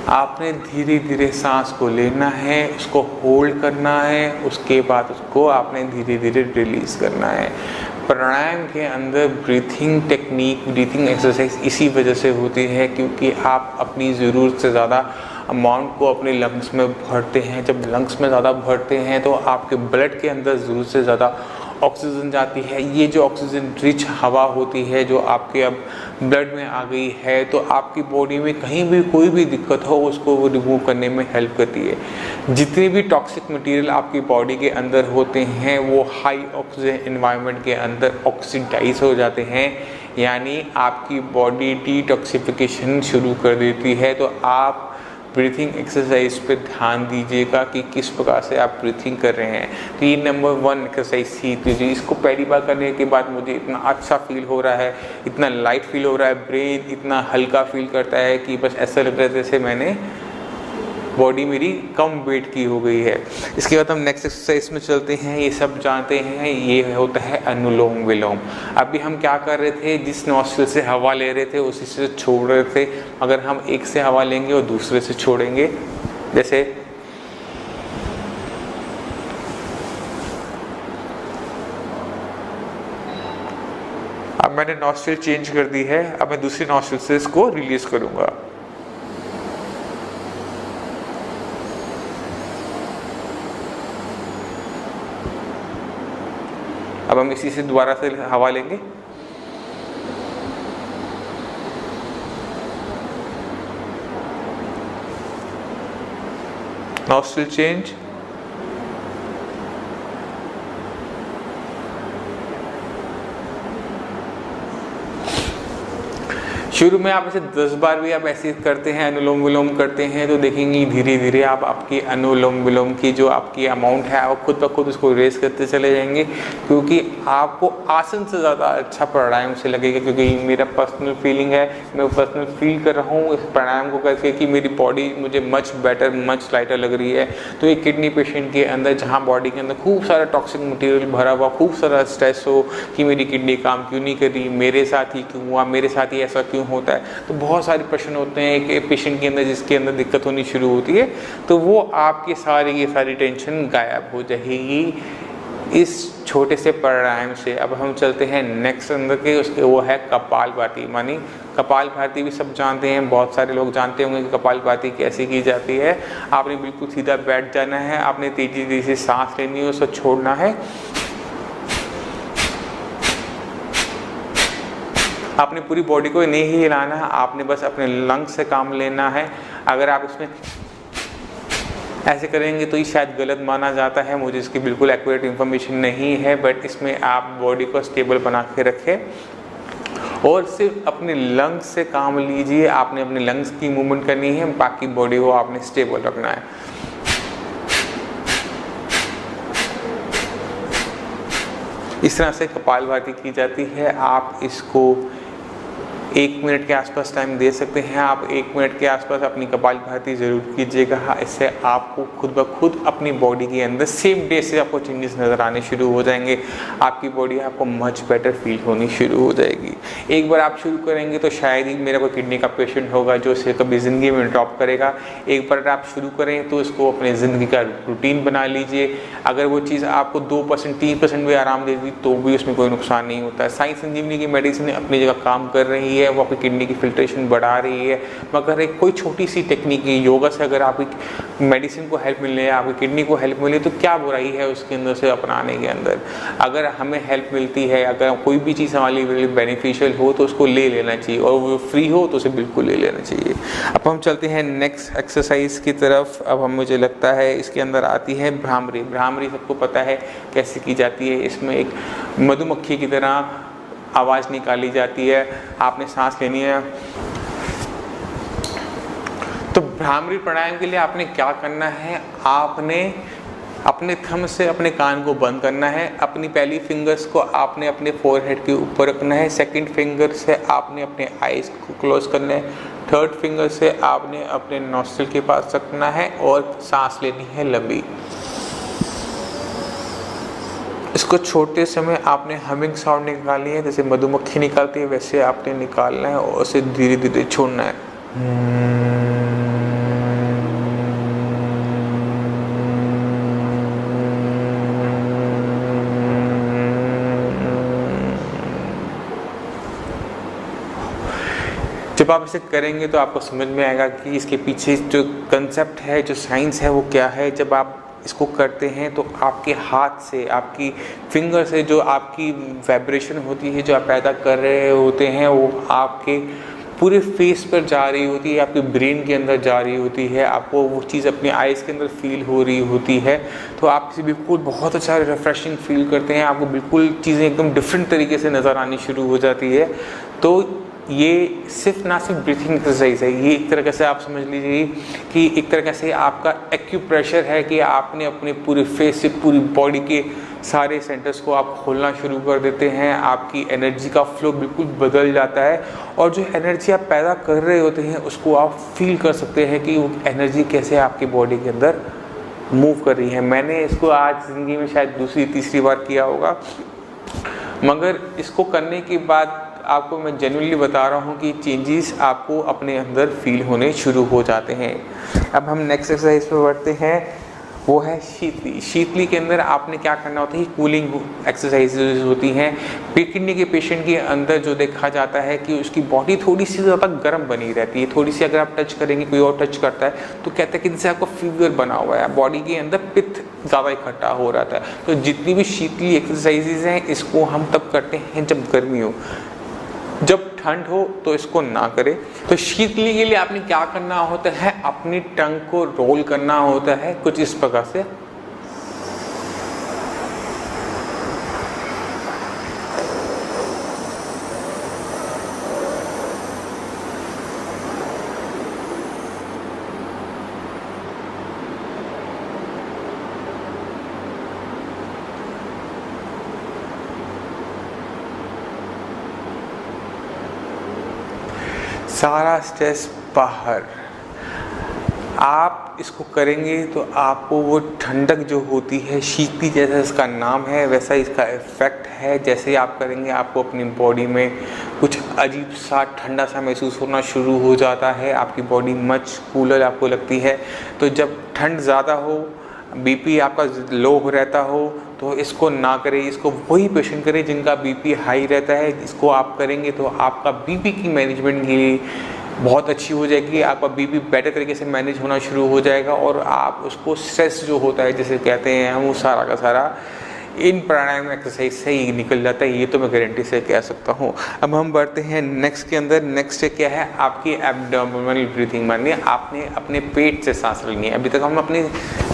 आपने धीरे धीरे सांस को लेना है, उसको होल्ड करना है, उसके बाद उसको आपने धीरे धीरे रिलीज करना है। प्राणायाम के अंदर ब्रीथिंग टेक्निक, ब्रीथिंग एक्सरसाइज इसी वजह से होती है क्योंकि आप अपनी ज़रूरत से ज़्यादा अमाउंट को अपने लंग्स में भरते हैं। जब लंग्स में ज़्यादा भरते हैं तो आपके ब्लड के अंदर ज़रूरत से ज़्यादा ऑक्सीजन जाती है। ये जो ऑक्सीजन रिच हवा होती है जो आपके अब ब्लड में आ गई है, तो आपकी बॉडी में कहीं भी कोई भी दिक्कत हो उसको वो रिमूव करने में हेल्प करती है। जितने भी टॉक्सिक मटेरियल आपकी बॉडी के अंदर होते हैं वो हाई ऑक्सीजन एनवायरनमेंट के अंदर ऑक्सीडाइज हो जाते हैं, यानी आपकी बॉडी डिटॉक्सिफिकेशन शुरू कर देती है। तो आप ब्रीथिंग एक्सरसाइज पे ध्यान दीजिएगा कि किस प्रकार से आप ब्रीथिंग कर रहे हैं। तो ये नंबर 1 एक्सरसाइज सीख लीजिए। इसको पहली बार करने के बाद मुझे इतना अच्छा फील हो रहा है, इतना लाइट फील हो रहा है, ब्रेन इतना हल्का फील करता है कि बस ऐसा लग रहा है जैसे मैंने बॉडी मेरी कम वेट की हो गई है। इसके बाद हम नेक्स्ट एक्सरसाइज में चलते हैं। ये सब जानते हैं, ये होता है अनुलोम विलोम। अभी हम क्या कर रहे थे, जिस नॉस्ट्रिल से हवा ले रहे थे उसी से छोड़ रहे थे। अगर हम एक से हवा लेंगे और दूसरे से छोड़ेंगे, जैसे अब मैंने नॉस्ट्रिल चेंज कर दी है, अब मैं दूसरी नॉस्ट्रिल से इसको रिलीज करूंगा। अब हम इसी से दोबारा से हवा लेंगे। नॉस्ट्रिल चेंज, शुरू में आप ऐसे 10 बार भी आप ऐसे करते हैं, अनुलोम विलोम करते हैं, तो देखेंगे धीरे धीरे आप आपकी अनुलोम विलोम की जो आपकी अमाउंट है आप खुद ब खुद उसको रेस करते चले जाएंगे, क्योंकि आपको आसन से ज़्यादा अच्छा प्राणायाम से लगेगा। क्योंकि मेरा पर्सनल फीलिंग है, मैं पर्सनल फील कर रहा हूँ इस प्राणायाम को करके कि मेरी बॉडी मुझे मच बेटर, मच लाइटर लग रही है। तो एक किडनी पेशेंट के अंदर जहाँ बॉडी के अंदर खूब सारा टॉक्सिक मटीरियल भरा हुआ, खूब सारा स्ट्रेस हो कि मेरी किडनी काम क्यों नहीं कर रही, मेरे साथ ही क्यों हुआ, मेरे साथ ही ऐसा क्यों होता है, तो बहुत सारे प्रश्न होते हैं एक पेशेंट के अंदर जिसके अंदर दिक्कत होनी शुरू होती है, तो वो आपकी सारी की सारी टेंशन गायब हो जाएगी इस छोटे से प्राणायाम से। अब हम चलते हैं नेक्स्ट अंदर के, उसके वो है कपालभाति। मानी कपालभाति भी सब जानते हैं, बहुत सारे लोग जानते होंगे कि कपालभाति कैसे की जाती है। आपने बिल्कुल सीधा बैठ जाना है, आपने तेजी तेजी से सांस लेनी है, उसको छोड़ना है। आपने पूरी बॉडी को नहीं हिलाना है, आपने बस अपने लंग्स से काम लेना है। अगर आप इसमें ऐसे करेंगे तो ये शायद गलत माना जाता है, मुझे इसकी बिल्कुल एक्यूरेट इन्फॉर्मेशन नहीं है, बट इसमें आप बॉडी को स्टेबल बना के रखें और सिर्फ अपने लंग्स से काम लीजिए। आपने अपने लंग्स की मूवमेंट करनी है, बाकी बॉडी को आपने स्टेबल रखना है। इस तरह से कपालभाति की जाती है। आप इसको 1 मिनट के आसपास टाइम दे सकते हैं। आप 1 मिनट के आसपास अपनी कपालभाति ज़रूर कीजिएगा। इससे आपको खुद ब खुद अपनी बॉडी के अंदर सेम डे से आपको चेंजेस नज़र आने शुरू हो जाएंगे। आपकी बॉडी आपको मच बेटर फील होनी शुरू हो जाएगी। एक बार आप शुरू करेंगे तो शायद ही मेरा कोई किडनी का पेशेंट होगा जो इसे कभी ज़िंदगी में ड्रॉप करेगा। एक बार आप शुरू करें तो इसको अपने ज़िंदगी का रूटीन बना लीजिए। अगर वो चीज़ आपको 2% 3% भी आराम देगी तो भी उसमें कोई नुकसान नहीं होता है। साई संजीवनी की मेडिसिन अपनी जगह काम कर रही है, वो आपकी किडनी की फिल्ट्रेशन बढ़ा रही है, मगर एक कोई छोटी सी टेक्निक योगा से अगर आपकी मेडिसिन को हेल्प मिले, आपकी किडनी को हेल्प मिले, तो क्या बुराई है उसके अंदर से अपनाने के अंदर। अगर हमें हेल्प मिलती है, अगर कोई भी चीज़ हमारे लिए बेनिफिशियल हो तो उसको ले लेना चाहिए, और वो फ्री हो तो उसे बिल्कुल ले लेना चाहिए। अब हम चलते हैं नेक्स्ट एक्सरसाइज की तरफ। अब हम मुझे लगता है इसके अंदर आती है भ्रामरी। भ्रामरी सबको पता है कैसे की जाती है। इसमें एक मधुमक्खी की तरह आवाज़ निकाली जाती है, आपने सांस लेनी है। तो भ्रामरी प्राणायाम के लिए आपने क्या करना है, आपने अपने थंब से अपने कान को बंद करना है। अपनी पहली फिंगर्स को आपने अपने फोरहेड के ऊपर रखना है। सेकंड फिंगर से आपने अपने आईज को क्लोज करना है। थर्ड फिंगर से आपने अपने नॉस्ट्रिल के पास रखना है और सांस लेनी है लंबी। इसको छोटे समय आपने हमिंग साउंड निकालनी है, जैसे मधुमक्खी निकालती है वैसे आपने निकालना है और उसे धीरे धीरे छोड़ना है। जब आप इसे करेंगे तो आपको समझ में आएगा कि इसके पीछे जो कंसेप्ट है, जो साइंस है वो क्या है। जब आप इसको करते हैं तो आपके हाथ से, आपकी फिंगर से जो आपकी वाइब्रेशन होती है, जो आप पैदा कर रहे होते हैं, वो आपके पूरे फेस पर जा रही होती है, आपके ब्रेन के अंदर जा रही होती है, आपको वो चीज़ अपनी आइज़ के अंदर फील हो रही होती है। तो आप इसे बिल्कुल बहुत अच्छा रिफ्रेशिंग फील करते हैं, आपको बिल्कुल चीज़ें एकदम डिफरेंट तरीके से नज़र आनी शुरू हो जाती है। तो ये सिर्फ ना सिर्फ ब्रीथिंग एक्सरसाइज है, ये एक तरह से आप समझ लीजिए कि एक तरह से आपका एक्यूप्रेशर है कि आपने अपने पूरे फेस से पूरी बॉडी के सारे सेंटर्स को आप खोलना शुरू कर देते हैं। आपकी एनर्जी का फ्लो बिल्कुल बदल जाता है और जो एनर्जी आप पैदा कर रहे होते हैं उसको आप फील कर सकते हैं कि वो एनर्जी कैसे आपकी बॉडी के अंदर मूव कर रही है। मैंने इसको आज ज़िंदगी में शायद दूसरी तीसरी बार किया होगा, मगर इसको करने के बाद आपको मैं जेन्युइनली बता रहा हूँ कि चेंजेस आपको अपने अंदर फील होने शुरू हो जाते हैं। अब हम नेक्स्ट एक्सरसाइज पे बढ़ते हैं, वो है शीतली। शीतली के अंदर आपने क्या करना होता है, कूलिंग एक्सरसाइजेज होती हैं। किडनी के पेशेंट के अंदर जो देखा जाता है कि उसकी बॉडी थोड़ी सी ज़्यादा गर्म बनी रहती है, थोड़ी सी अगर आप टच करेंगे, कोई और टच करता है तो कहते हैं कि जैसे आपको फीवर बना हुआ है, बॉडी के अंदर पित्त ज़्यादा इकट्ठा हो रहा था। तो जितनी भी शीतली एक्सरसाइजेज हैं इसको हम तब करते हैं जब गर्मी हो, जब ठंड हो तो इसको ना करें। तो शीतली के लिए आपने क्या करना होता है, अपनी टंग को रोल करना होता है कुछ इस प्रकार से। सारा स्ट्रेस बाहर। आप इसको करेंगे तो आपको वो ठंडक जो होती है, शीतली जैसा इसका नाम है वैसा इसका इफ़ेक्ट है। जैसे आप करेंगे आपको अपनी बॉडी में कुछ अजीब सा ठंडा सा महसूस होना शुरू हो जाता है, आपकी बॉडी मच कूलर आपको लगती है। तो जब ठंड ज़्यादा हो, बीपी आपका लो हो रहता हो तो इसको ना करें। इसको वही पेशेंट करें जिनका बीपी हाई रहता है। इसको आप करेंगे तो आपका बीपी की मैनेजमेंट के लिए बहुत अच्छी हो जाएगी, आपका बीपी बेटर तरीके से मैनेज होना शुरू हो जाएगा और आप उसको स्ट्रेस जो होता है जिसे कहते हैं हम, वो सारा का सारा इन प्राणायाम एक्सरसाइज से ही निकल जाता है, ये तो मैं गारंटी से कह सकता हूँ। अब हम बढ़ते हैं नेक्स्ट के अंदर। नेक्स्ट क्या है, आपकी एब्डोमिनल ब्रीथिंग। मानिए आपने अपने पेट से सांस लेनी है, अभी तक हम अपने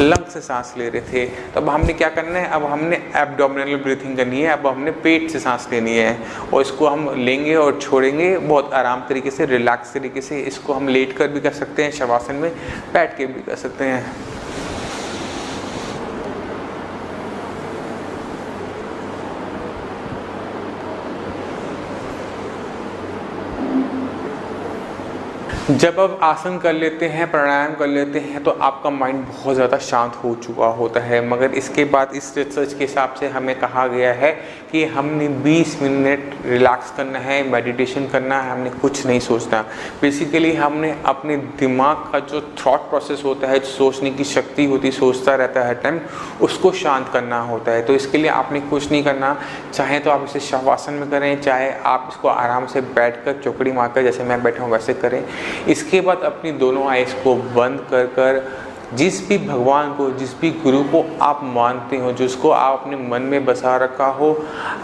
लंग से सांस ले रहे थे, तो अब हमने क्या करना है, अब हमने एब्डोमिनल ब्रीथिंग करनी है। अब हमने पेट से सांस लेनी है और इसको हम लेंगे और छोड़ेंगे बहुत आराम तरीके से, रिलैक्स तरीके से। इसको हम लेट कर भी कर सकते हैं, शवासन में बैठ के भी कर सकते हैं। जब आप आसन कर लेते हैं, प्राणायाम कर लेते हैं तो आपका माइंड बहुत ज़्यादा शांत हो चुका होता है। मगर इसके बाद इस रिसर्च के हिसाब से हमें कहा गया है कि हमने 20 मिनट रिलैक्स करना है, मेडिटेशन करना है, हमने कुछ नहीं सोचना। बेसिकली हमने अपने दिमाग का जो थॉट प्रोसेस होता है, सोचने की शक्ति होती है, सोचता रहता है हर टाइम, उसको शांत करना होता है। तो इसके लिए आपने कुछ नहीं करना, चाहे तो आप इसे शवासन में करें, चाहे आप इसको आराम से बैठकर चौकड़ी मारकर जैसे मैं बैठा हूँ वैसे करें। इसके बाद अपनी दोनों आइज़ को बंद कर जिस भी भगवान को, जिस भी गुरु को आप मानते हो, जिसको आप अपने मन में बसा रखा हो,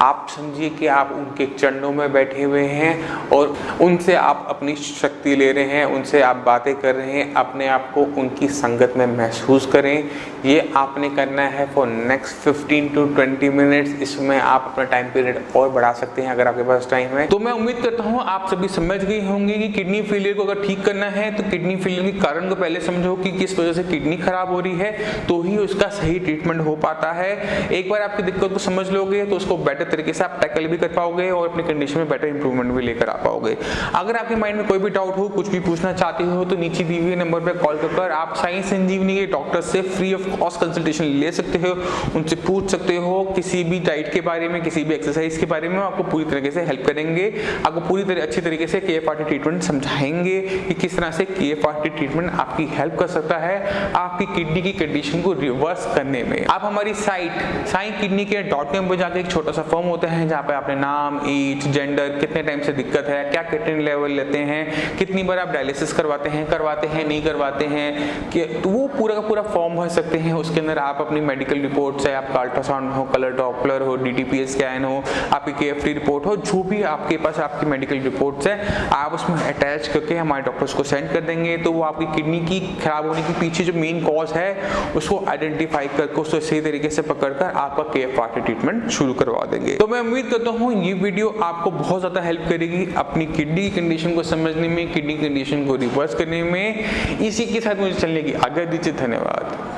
आप समझिए कि आप उनके चरणों में बैठे हुए हैं और उनसे आप अपनी शक्ति ले रहे हैं, उनसे आप बातें कर रहे हैं। अपने आप को उनकी संगत में महसूस करें। ये आपने करना है फॉर नेक्स्ट 15 to 20 मिनट्स। इसमें आप अपना टाइम पीरियड और बढ़ा सकते हैं अगर आपके पास टाइम है। तो मैं उम्मीद करता हूँ आप सभी समझ गए होंगे कि किडनी फेलियर को अगर ठीक करना है तो किडनी फेलियर के कारण को पहले समझो कि किस वजह से किडनी खराब हो रही है, तो ही उसका सही ट्रीटमेंट हो पाता है। एक बार आपकी दिक्कत को समझ लोगे तो उसको बेटर तरीके से आप टैकल भी कर पाओगे और अपनी कंडीशन में बेटर इंप्रूवमेंट भी लेकर आ पाओगे। अगर आपके माइंड में कोई भी डाउट हो, कुछ भी पूछना चाहते हो तो नीचे दिए हुए नंबर पर कॉल कर आप साई संजीवनी के डॉक्टर से फ्री ऑफ कॉस्ट कंसल्टेशन ले सकते हो, उनसे पूछ सकते हो किसी भी डाइट के बारे में, किसी भी एक्सरसाइज के बारे में। आपको पूरी तरीके से हेल्प करेंगे, आपको पूरी तरह अच्छी तरीके से KFRT ट्रीटमेंट समझाएंगे कि किस तरह से KFRT ट्रीटमेंट आपकी हेल्प कर सकता है। आपकी किडनी की कंडीशन को रिवर्स करने में। आप हमारी साइट साई किडनी के .com पे जाके एक छोटा सा फॉर्म होता है जहाँ पे आपने नाम, एज, जेंडर, कितने टाइम से दिक्कत है, क्या क्रिएटिनिन लेवल लेते हैं, कितनी बार आप डायलिसिस करवाते हैं नहीं करवाते हैं, कि तो वो पूरा का पूरा फॉर्म भर सकते हैं। उसके अंदर आप अपनी मेडिकल रिपोर्ट्स है, आपका अल्ट्रासाउंड हो, कलर डॉपलर हो, DTPA स्कैन हो, आपकी KFT रिपोर्ट हो, जो भी आपके पास आपकी मेडिकल रिपोर्ट्स है, आप उसमें अटैच करके हमारे डॉक्टर्स को सेंड कर देंगे। तो वो आपकी किडनी की खराब होने के पीछे जो मेन कॉज है उसको आइडेंटिफाई करके उसको सही तरीके से पकड़कर आपका KFR के ट्रीटमेंट शुरू करवा देंगे। तो मैं उम्मीद करता हूँ ये वीडियो आपको बहुत ज्यादा हेल्प करेगी अपनी किडनी की कंडीशन को समझने में, किडनी कंडीशन को रिवर्स करने में। इसी के साथ मुझे चलने की आज्ञा दीजिए। धन्यवाद।